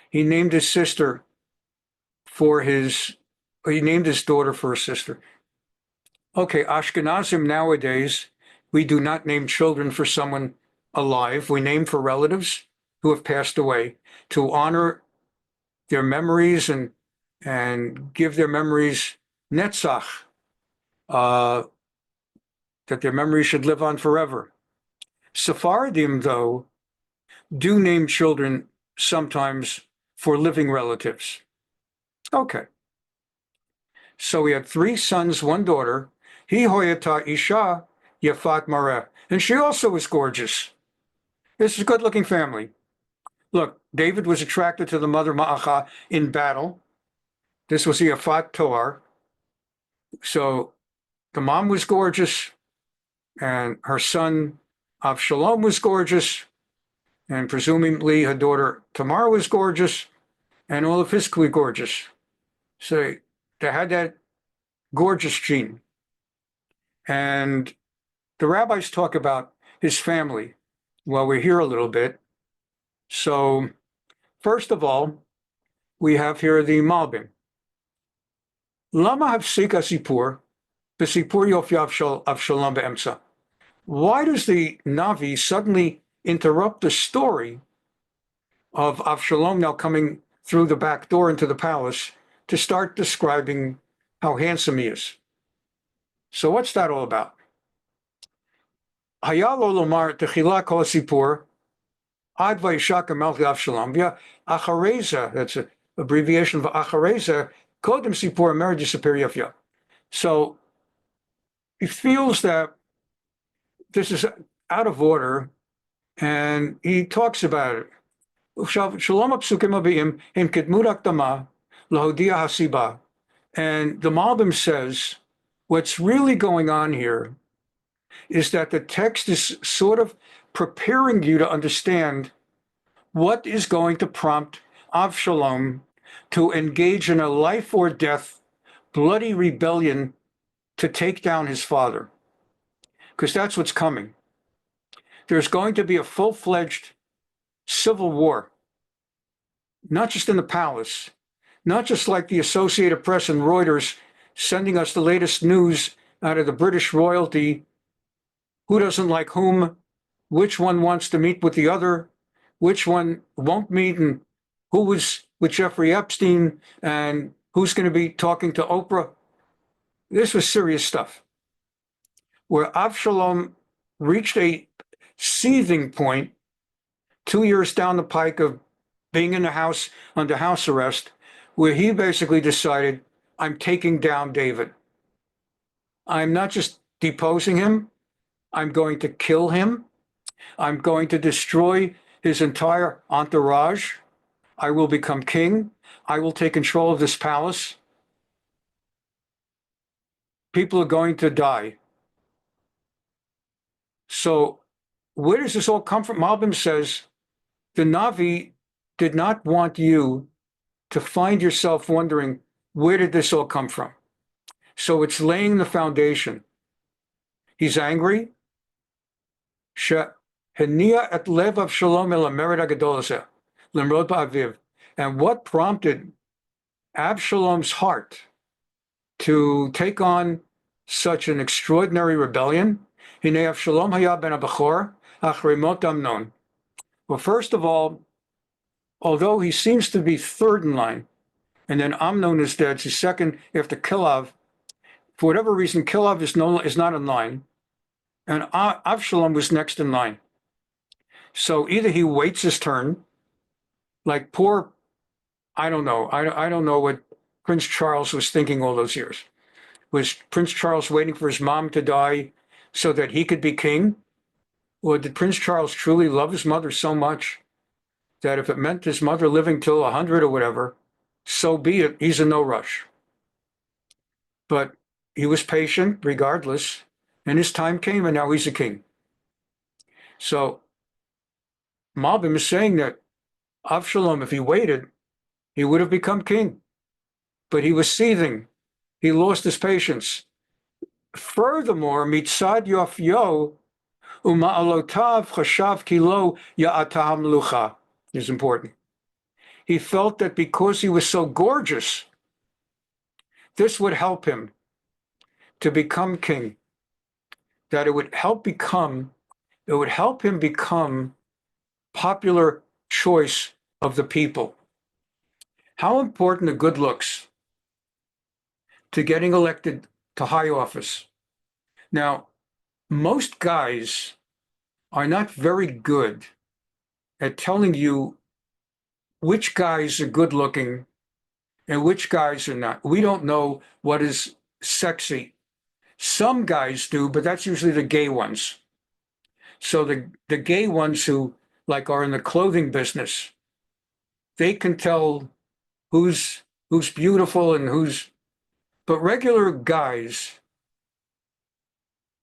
He named his daughter for his sister. Okay, Ashkenazim nowadays, we do not name children for someone alive. We name for relatives who have passed away to honor their memories and give their memories netzach, that their memories should live on forever. Sephardim, though, do name children sometimes for living relatives. Okay. So we had 3 sons, 1 daughter. He hoyata isha yafat mareh. And she also was gorgeous. This is a good-looking family. Look, David was attracted to the mother Ma'acha in battle. This was the Yafat Toar. So the mom was gorgeous, and her son Avshalom was gorgeous, and presumably her daughter Tamar was gorgeous, and all of his were gorgeous. So they had that gorgeous gene. And the rabbis talk about his family while we're here a little bit. So first of all, we have here the Malbim. Lama hafsika sipur, b'sipur yofi Avshalom be'emtza. Why does the Navi suddenly interrupt the story of Avshalom now coming through the back door into the palace to start describing how handsome he is? So what's that all about? Hayalo lomar techila kol sipur ad vayishak melchi Avshalom via achareza. That's an abbreviation of achareza. Kodem sipur marriage superior yafya. So he feels that this is out of order, and he talks about it. Shalom apsukim abiyim in kedmut akdama lahodia hasiba. And the Malbim says what's really going on here is that the text is sort of preparing you to understand what is going to prompt Avshalom to engage in a life or death, bloody rebellion to take down his father. Because that's what's coming. There's going to be a full-fledged civil war, not just in the palace, not just like the Associated Press and Reuters sending us the latest news out of the British royalty, who doesn't like whom, which one wants to meet with the other, which one won't meet, and who was with Jeffrey Epstein, and who's going to be talking to Oprah. This was serious stuff, where Avshalom reached a seething point 2 years down the pike of being in the house under house arrest, where he basically decided, I'm taking down David. I'm not just deposing him, I'm going to kill him. I'm going to destroy his entire entourage. I will become king. I will take control of this palace. People are going to die. So where does this all come from? Malbim says, the Navi did not want you to find yourself wondering, where did this all come from? So it's laying the foundation. He's angry. And what prompted Avshalom's heart to take on such an extraordinary rebellion? Well, first of all, although he seems to be third in line, and then Amnon is dead, he's second after Kilav. For whatever reason, Kilav is not in line, and Avshalom was next in line. So either he waits his turn, like poor, I don't know. I don't know what Prince Charles was thinking all those years. Was Prince Charles waiting for his mom to die so that he could be king? Or did Prince Charles truly love his mother so much that if it meant his mother living till 100 or whatever, so be it, he's in no rush. But he was patient regardless, and his time came, and now he's a king. So Malbim is saying that Avshalom, if he waited, he would have become king. But he was seething. He lost his patience. Furthermore, mitzad yofyo uma'alotav chashav kilo ya'atah hamlucha is important. He felt that because he was so gorgeous, this would help him to become king, that it would help him become popular choice of the people. How important are good looks to getting elected to high office? Now, most guys are not very good at telling you which guys are good looking and which guys are not. We don't know what is sexy. Some guys do, but that's usually the gay ones. So the gay ones who like are in the clothing business, they can tell who's beautiful and who's, but regular guys,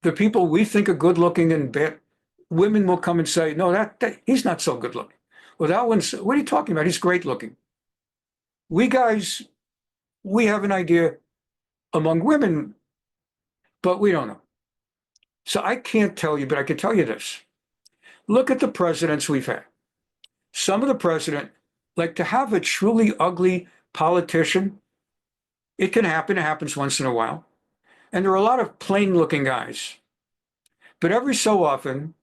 the people we think are good looking and bad, women will come and say, no, that he's not so good looking. Well, that one's, what are you talking about? He's great looking. We guys, we have an idea among women, but we don't know. So I can't tell you, but I can tell you this. Look at the presidents we've had. Some of the president, like to have a truly ugly politician, it can happen. It happens once in a while. And there are a lot of plain looking guys. But every so often,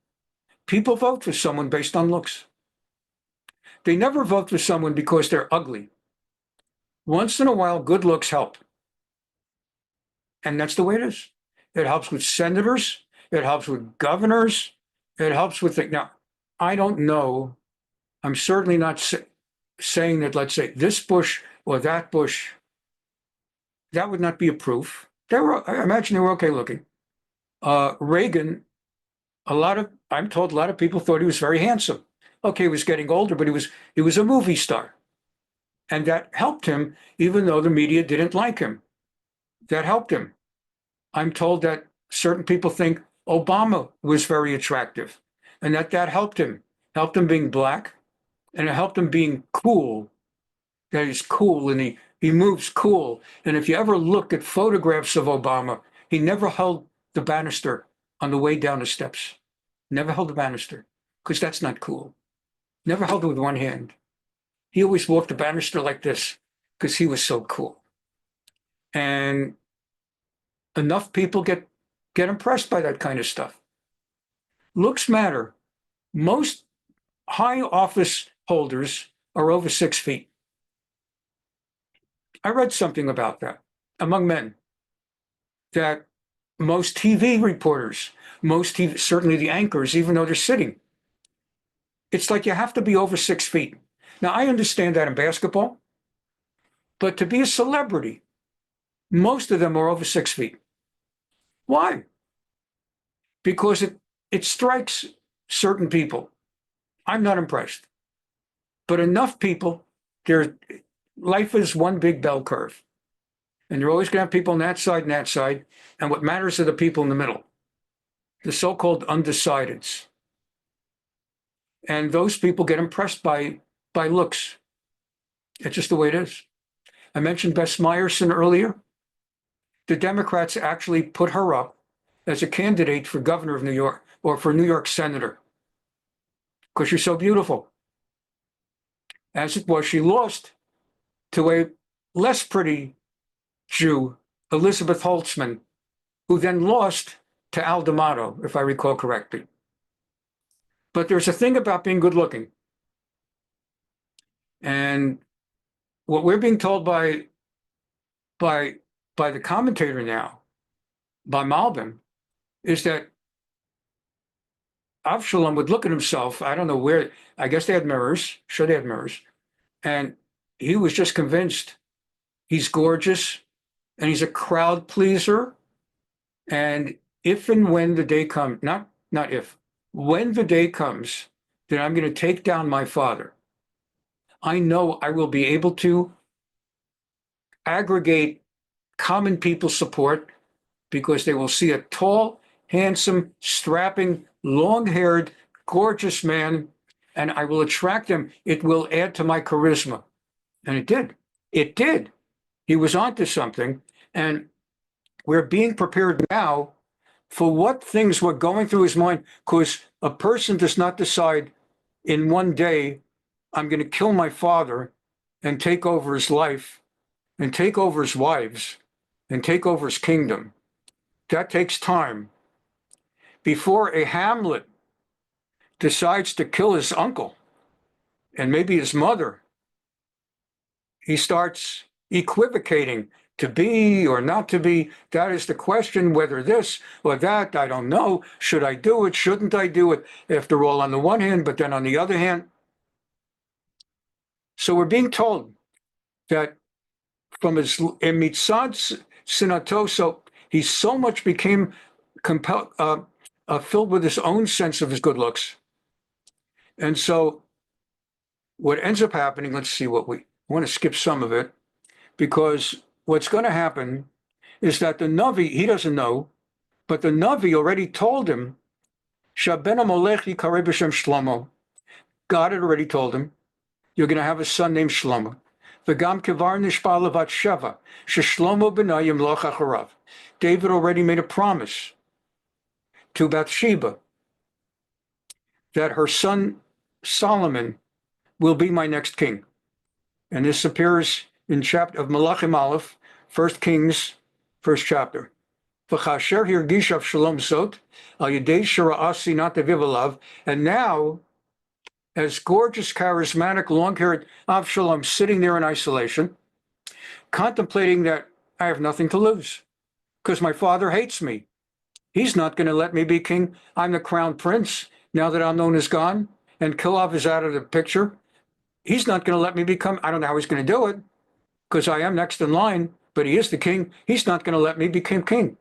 people vote for someone based on looks. They never vote for someone because they're ugly. Once in a while, good looks help. And that's the way it is. It helps with senators. It helps with governors. It helps with now, I don't know. I'm certainly not saying that, let's say, this Bush or that Bush, that would not be a proof. I imagine they were okay looking. Reagan, I'm told a lot of people thought he was very handsome. Okay, he was getting older, but he was a movie star. And that helped him, even though the media didn't like him. That helped him. I'm told that certain people think Obama was very attractive, and that helped him being black, and it helped him being cool, that he's cool and he moves cool. And if you ever look at photographs of Obama, he never held the banister on the way down the steps. Never held the banister, because that's not cool. Never held it with one hand. He always walked the banister like this because he was so cool. And enough people get impressed by that kind of stuff. Looks matter. Most high office holders are over 6 feet. I read something about that among men, that most TV reporters, certainly the anchors, even though they're sitting, it's like you have to be over 6 feet. Now, I understand that in basketball, but to be a celebrity, most of them are over 6 feet. Why? Because it strikes certain people. I'm not impressed. But enough people, life is one big bell curve. And you're always going to have people on that side and that side. And what matters are the people in the middle, the so-called undecideds. And those people get impressed by looks. It's just the way it is. I mentioned Bess Meyerson earlier. The Democrats actually put her up as a candidate for governor of New York or for New York senator because you're so beautiful. As it was, she lost to a less pretty Jew, Elizabeth Holtzman, who then lost to Al D'Amato, if I recall correctly. But there's a thing about being good looking. And what we're being told by the commentator now, by Malbim, is that Avshalom would look at himself. I don't know where, I guess they had mirrors, sure they had mirrors. And he was just convinced he's gorgeous and he's a crowd pleaser. And if and when the day comes, not if, when the day comes that I'm going to take down my father, I know I will be able to aggregate common people's support because they will see a tall, handsome, strapping, long-haired, gorgeous man, and I will attract them. It will add to my charisma. And it did. It did. He was onto something. And we're being prepared now for what things were going through his mind, because a person does not decide in one day, I'm going to kill my father and take over his life and take over his wives and take over his kingdom. That takes time. Before a Hamlet decides to kill his uncle and maybe his mother, he starts equivocating to be or not to be. That is the question, whether this or that, I don't know. Should I do it? Shouldn't I do it? After all, on the one hand, but then on the other hand. So we're being told that from his mitzad sinato, so he so much became filled with his own sense of his good looks. And so what ends up happening, let's see what I want to skip some of it, because what's going to happen is that the Navi, he doesn't know, but the Navi already told him, Shabena Molech Yikareh b'Shem Shlomo. God had already told him, you're going to have a son named Shlomo. V'gam kevar nishpa levat Sheva, sheshlomo b'nai yimloch acharav. David already made a promise to Bathsheba that her son Solomon will be my next king. And this appears in chapter of Malachim Aleph, 1 Kings, first chapter. V'chasher hirgish Avshalom zot, al yedei shira'ah sinat aviv alav. And now, as gorgeous, charismatic, long-haired Avshalom sitting there in isolation, contemplating that I have nothing to lose because my father hates me. He's not going to let me be king. I'm the crown prince now that Amnon is gone and Kilov is out of the picture. He's not going to let me become, I don't know how he's going to do it because I am next in line, but he is the king. He's not going to let me become king.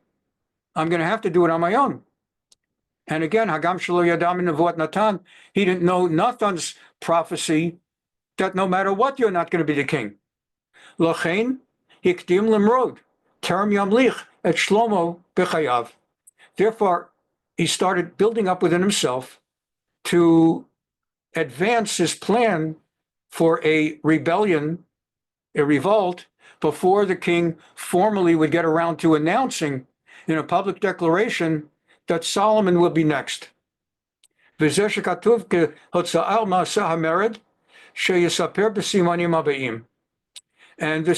I'm going to have to do it on my own. And again, Hagam Shelo Yadam Nevuat Natan, he didn't know Nathan's prophecy that no matter what, you're not going to be the king. Lochein Hikdim Limrod, Terem Yamlich et Shlomo B'chayav. Therefore, he started building up within himself to advance his plan for a rebellion, a revolt, before the king formally would get around to announcing in a public declaration that Solomon will be next. And this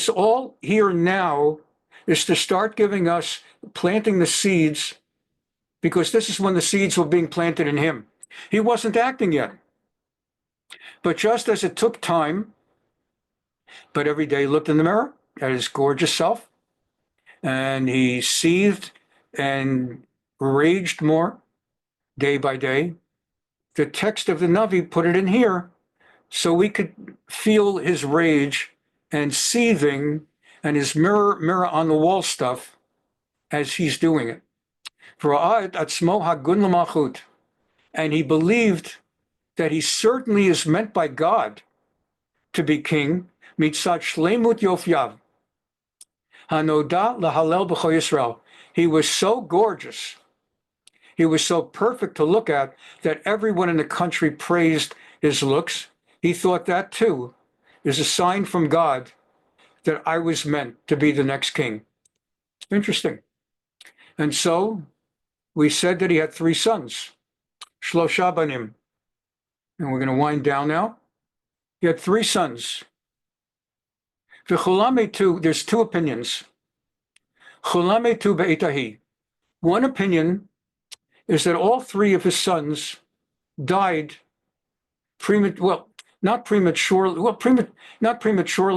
all here now is to start giving us, planting the seeds, because this is when the seeds were being planted in him. He wasn't acting yet. But just as it took time, but every day he looked in the mirror at his gorgeous self, and he seethed and raged more day by day. The text of the Navi put it in here so we could feel his rage and seething and his mirror on the wall stuff as he's doing it. And he believed that he certainly is meant by God to be king, mitzat shleimut yofyav, hanoda lahalel b'chol Yisrael. He was so gorgeous, he was so perfect to look at that everyone in the country praised his looks. He thought that too is a sign from God that I was meant to be the next king. Interesting. And so we said that he had three sons, Shlosha banim. And we're going to wind down now. He had three sons. There's two opinions. One opinion is that all three of his sons died not prematurely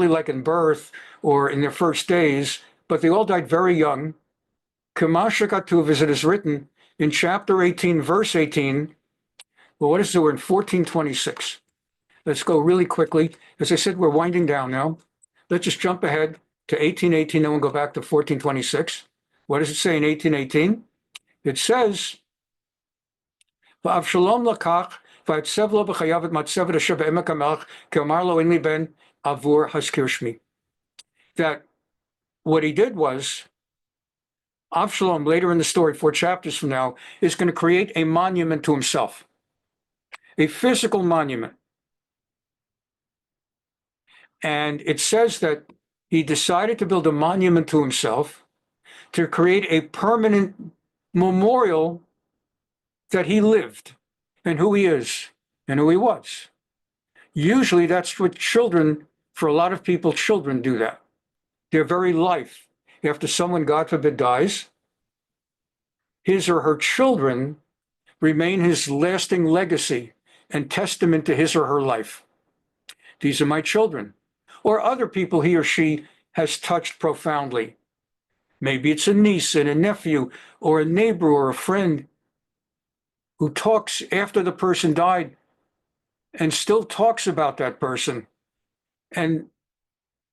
like in birth or in their first days, but they all died very young. Kamashakatuv, as it is written in chapter 18, verse 18. Well, what is it? We're in 1426. Let's go really quickly. As I said, we're winding down now. Let's just jump ahead to 1818, then we'll go back to 1426. What does it say in 1818? It says, Avshalom lakach v'atsev lo b'chayav et matzev asher be'emek hamelech ke'amar lo en li ben avur haskir shmi. That what he did was, Avshalom, later in the story, 4 chapters from now, is going to create a monument to himself, a physical monument. And it says that he decided to build a monument to himself to create a permanent memorial that he lived and who he is and who he was. Usually that's what children, for a lot of people, children do that. Their very life, after someone, God forbid, dies, his or her children remain his lasting legacy and testament to his or her life. These are my children. Or other people he or she has touched profoundly. Maybe it's a niece and a nephew or a neighbor or a friend who talks after the person died and still talks about that person and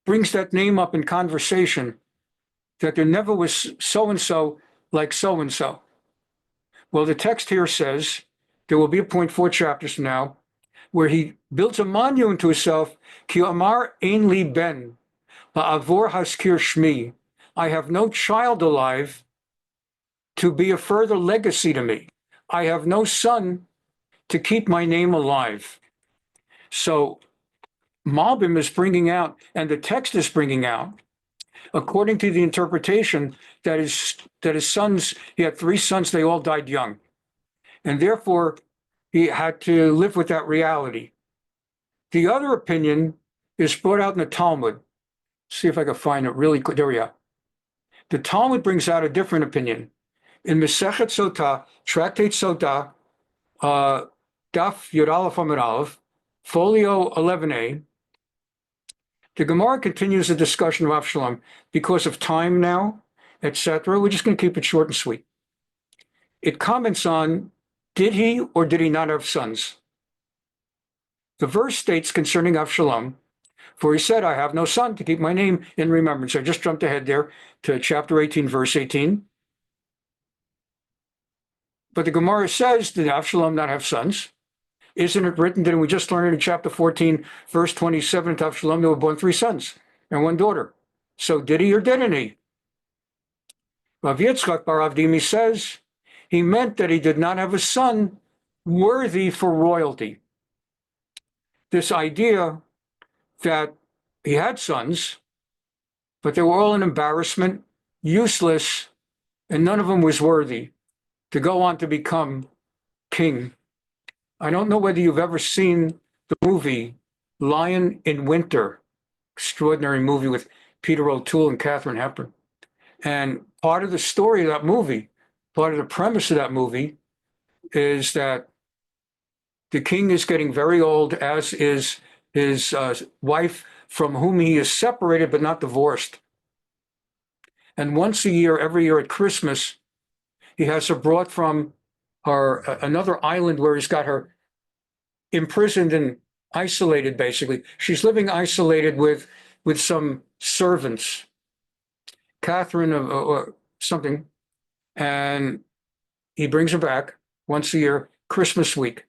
brings that name up in conversation, that there never was so-and-so like so-and-so. Well, the text here says, there will be a point 4 chapters from now, where he builds a monument to himself, Ki amar ein li ben, ba'avor haskir shmi. I have no child alive to be a further legacy to me. I have no son to keep my name alive. So Malbim is bringing out, and the text is bringing out, according to the interpretation, that his sons, he had 3 sons, they all died young. And therefore, he had to live with that reality. The other opinion is brought out in the Talmud. See if I can find it really quick. There we are. The Talmud brings out a different opinion. In Masechet Sotah, Tractate Sotah, Daf Yud Aleph Amud Aleph, Folio 11a, the Gemara continues the discussion of Avshalom. Because of time now, etc., we're just going to keep it short and sweet. It comments on, did he or did he not have sons? The verse states concerning Avshalom, for he said, I have no son to keep my name in remembrance. I just jumped ahead there to chapter 18, verse 18. But the Gemara says, did Avshalom not have sons? Isn't it written, didn't we just learn it in chapter 14, verse 27, to Avshalom, there were born 3 sons and 1 daughter. So did he or didn't he? Rav Yitzchak bar Avdimi says, he meant that he did not have a son worthy for royalty. This idea that he had sons, but they were all an embarrassment, useless, and none of them was worthy to go on to become king. I don't know whether you've ever seen the movie Lion in Winter, extraordinary movie with Peter O'Toole and Katharine Hepburn. And part of the story of that movie, part of the premise of that movie, is that the king is getting very old, as is his wife, from whom he is separated but not divorced. And once a year, every year at Christmas, he has her brought from another island where he's got her imprisoned and isolated, basically. She's living isolated with some servants, Catherine or something, and he brings her back once a year, Christmas week,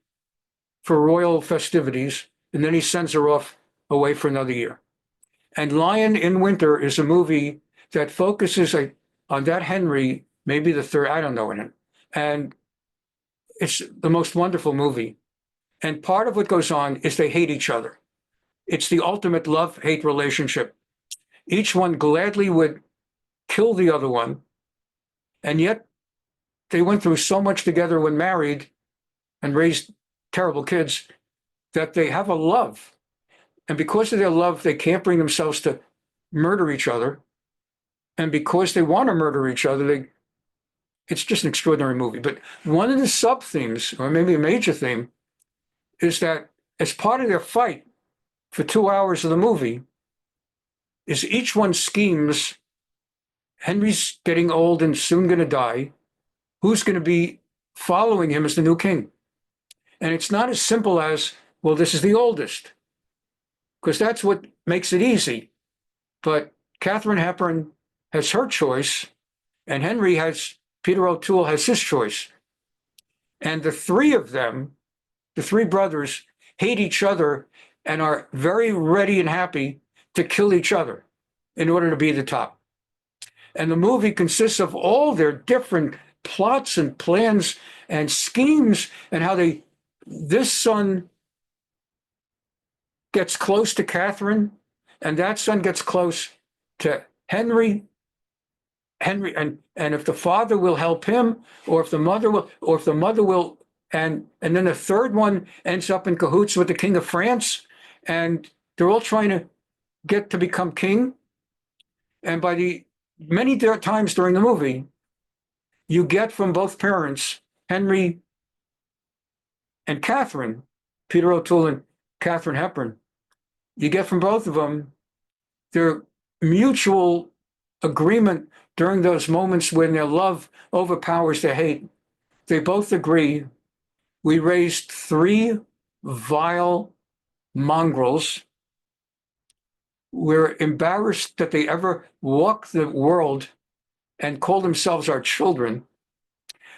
for royal festivities, and then he sends her off away for another year. And Lion in Winter is a movie that focuses on that Henry, maybe the third, I don't know in it. And it's the most wonderful movie. And part of what goes on is they hate each other. It's the ultimate love-hate relationship. Each one gladly would kill the other one, and yet they went through so much together when married and raised terrible kids that they have a love. And because of their love, they can't bring themselves to murder each other. And because they want to murder each other, it's just an extraordinary movie. But one of the sub-themes, or maybe a major theme, is that as part of their fight for 2 hours of the movie, is each one schemes, Henry's getting old and soon going to die. Who's going to be following him as the new king? And it's not as simple as, well, this is the oldest, because that's what makes it easy. But Katharine Hepburn has her choice, and Peter O'Toole has his choice. And the three of them, the three brothers, hate each other and are very ready and happy to kill each other in order to be the top. And the movie consists of all their different plots and plans and schemes, and how this son gets close to Catherine, and that son gets close to Henry, and if the father will help him, or if the mother will, and then the third one ends up in cahoots with the King of France, and they're all trying to get to become king. And by the many times during the movie, you get from both parents, Henry and Catherine, Peter O'Toole and Katharine Hepburn, you get from both of them their mutual agreement during those moments when their love overpowers their hate. They both agree, we raised three vile mongrels. We're embarrassed that they ever walk the world and call themselves our children.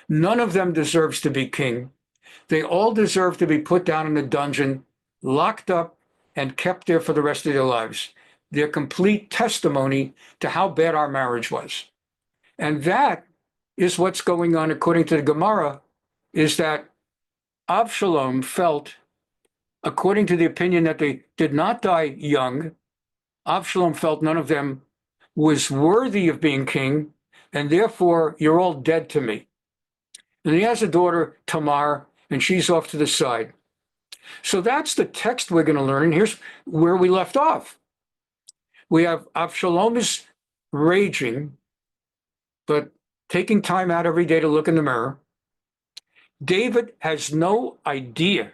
None of them deserves to be king. They all deserve to be put down in a dungeon, locked up, and kept there for the rest of their lives. Their complete testimony to how bad our marriage was. And that is what's going on, according to the Gemara, is that Avshalom felt, according to the opinion that they did not die young, Avshalom felt none of them was worthy of being king, and therefore you're all dead to me. And he has a daughter, Tamar, and she's off to the side. So that's the text we're going to learn. And here's where we left off. We have Avshalom is raging, but taking time out every day to look in the mirror. David has no idea.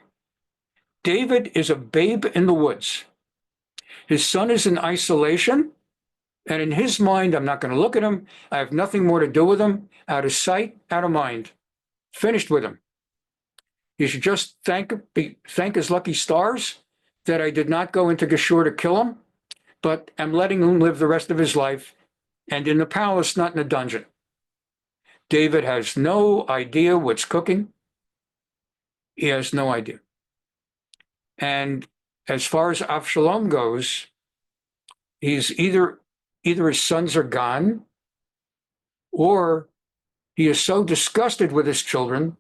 David is a babe in the woods. His son is in isolation, and in his mind, I'm not going to look at him. I have nothing more to do with him. Out of sight, out of mind. Finished with him. He should just thank his lucky stars that I did not go into Geshur to kill him, but am letting him live the rest of his life, and in the palace, not in a dungeon. David has no idea what's cooking. He has no idea. And as far as Avshalom goes, he's either his sons are gone, or he is so disgusted with his children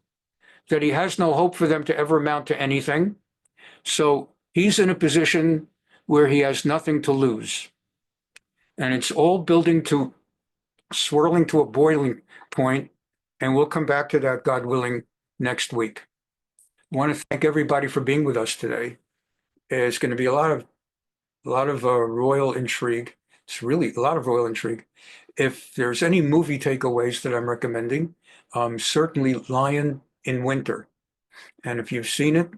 that he has no hope for them to ever amount to anything. So he's in a position where he has nothing to lose. And it's all swirling to a boiling point, and we'll come back to that, God willing, next week. I want to thank everybody for being with us today. It's going to be a lot of royal intrigue. It's really a lot of royal intrigue. If there's any movie takeaways that I'm recommending, certainly Lion in Winter. And if you've seen it,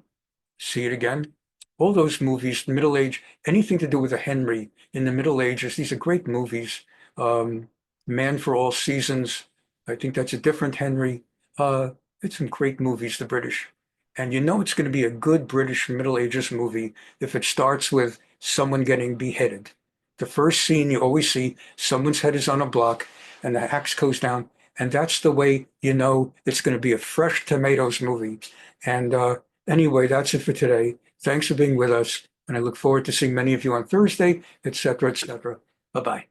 see it again. All those movies, Middle Age, anything to do with a Henry in the Middle Ages, these are great movies. Man for All Seasons, I think that's a different Henry. It's some great movies, the British. And you know it's going to be a good British Middle Ages movie if it starts with someone getting beheaded. The first scene you always see, someone's head is on a block and the axe goes down. And that's the way you know it's going to be a fresh tomatoes movie. And anyway, that's it for today. Thanks for being with us. And I look forward to seeing many of you on Thursday, et cetera, et cetera. Bye-bye.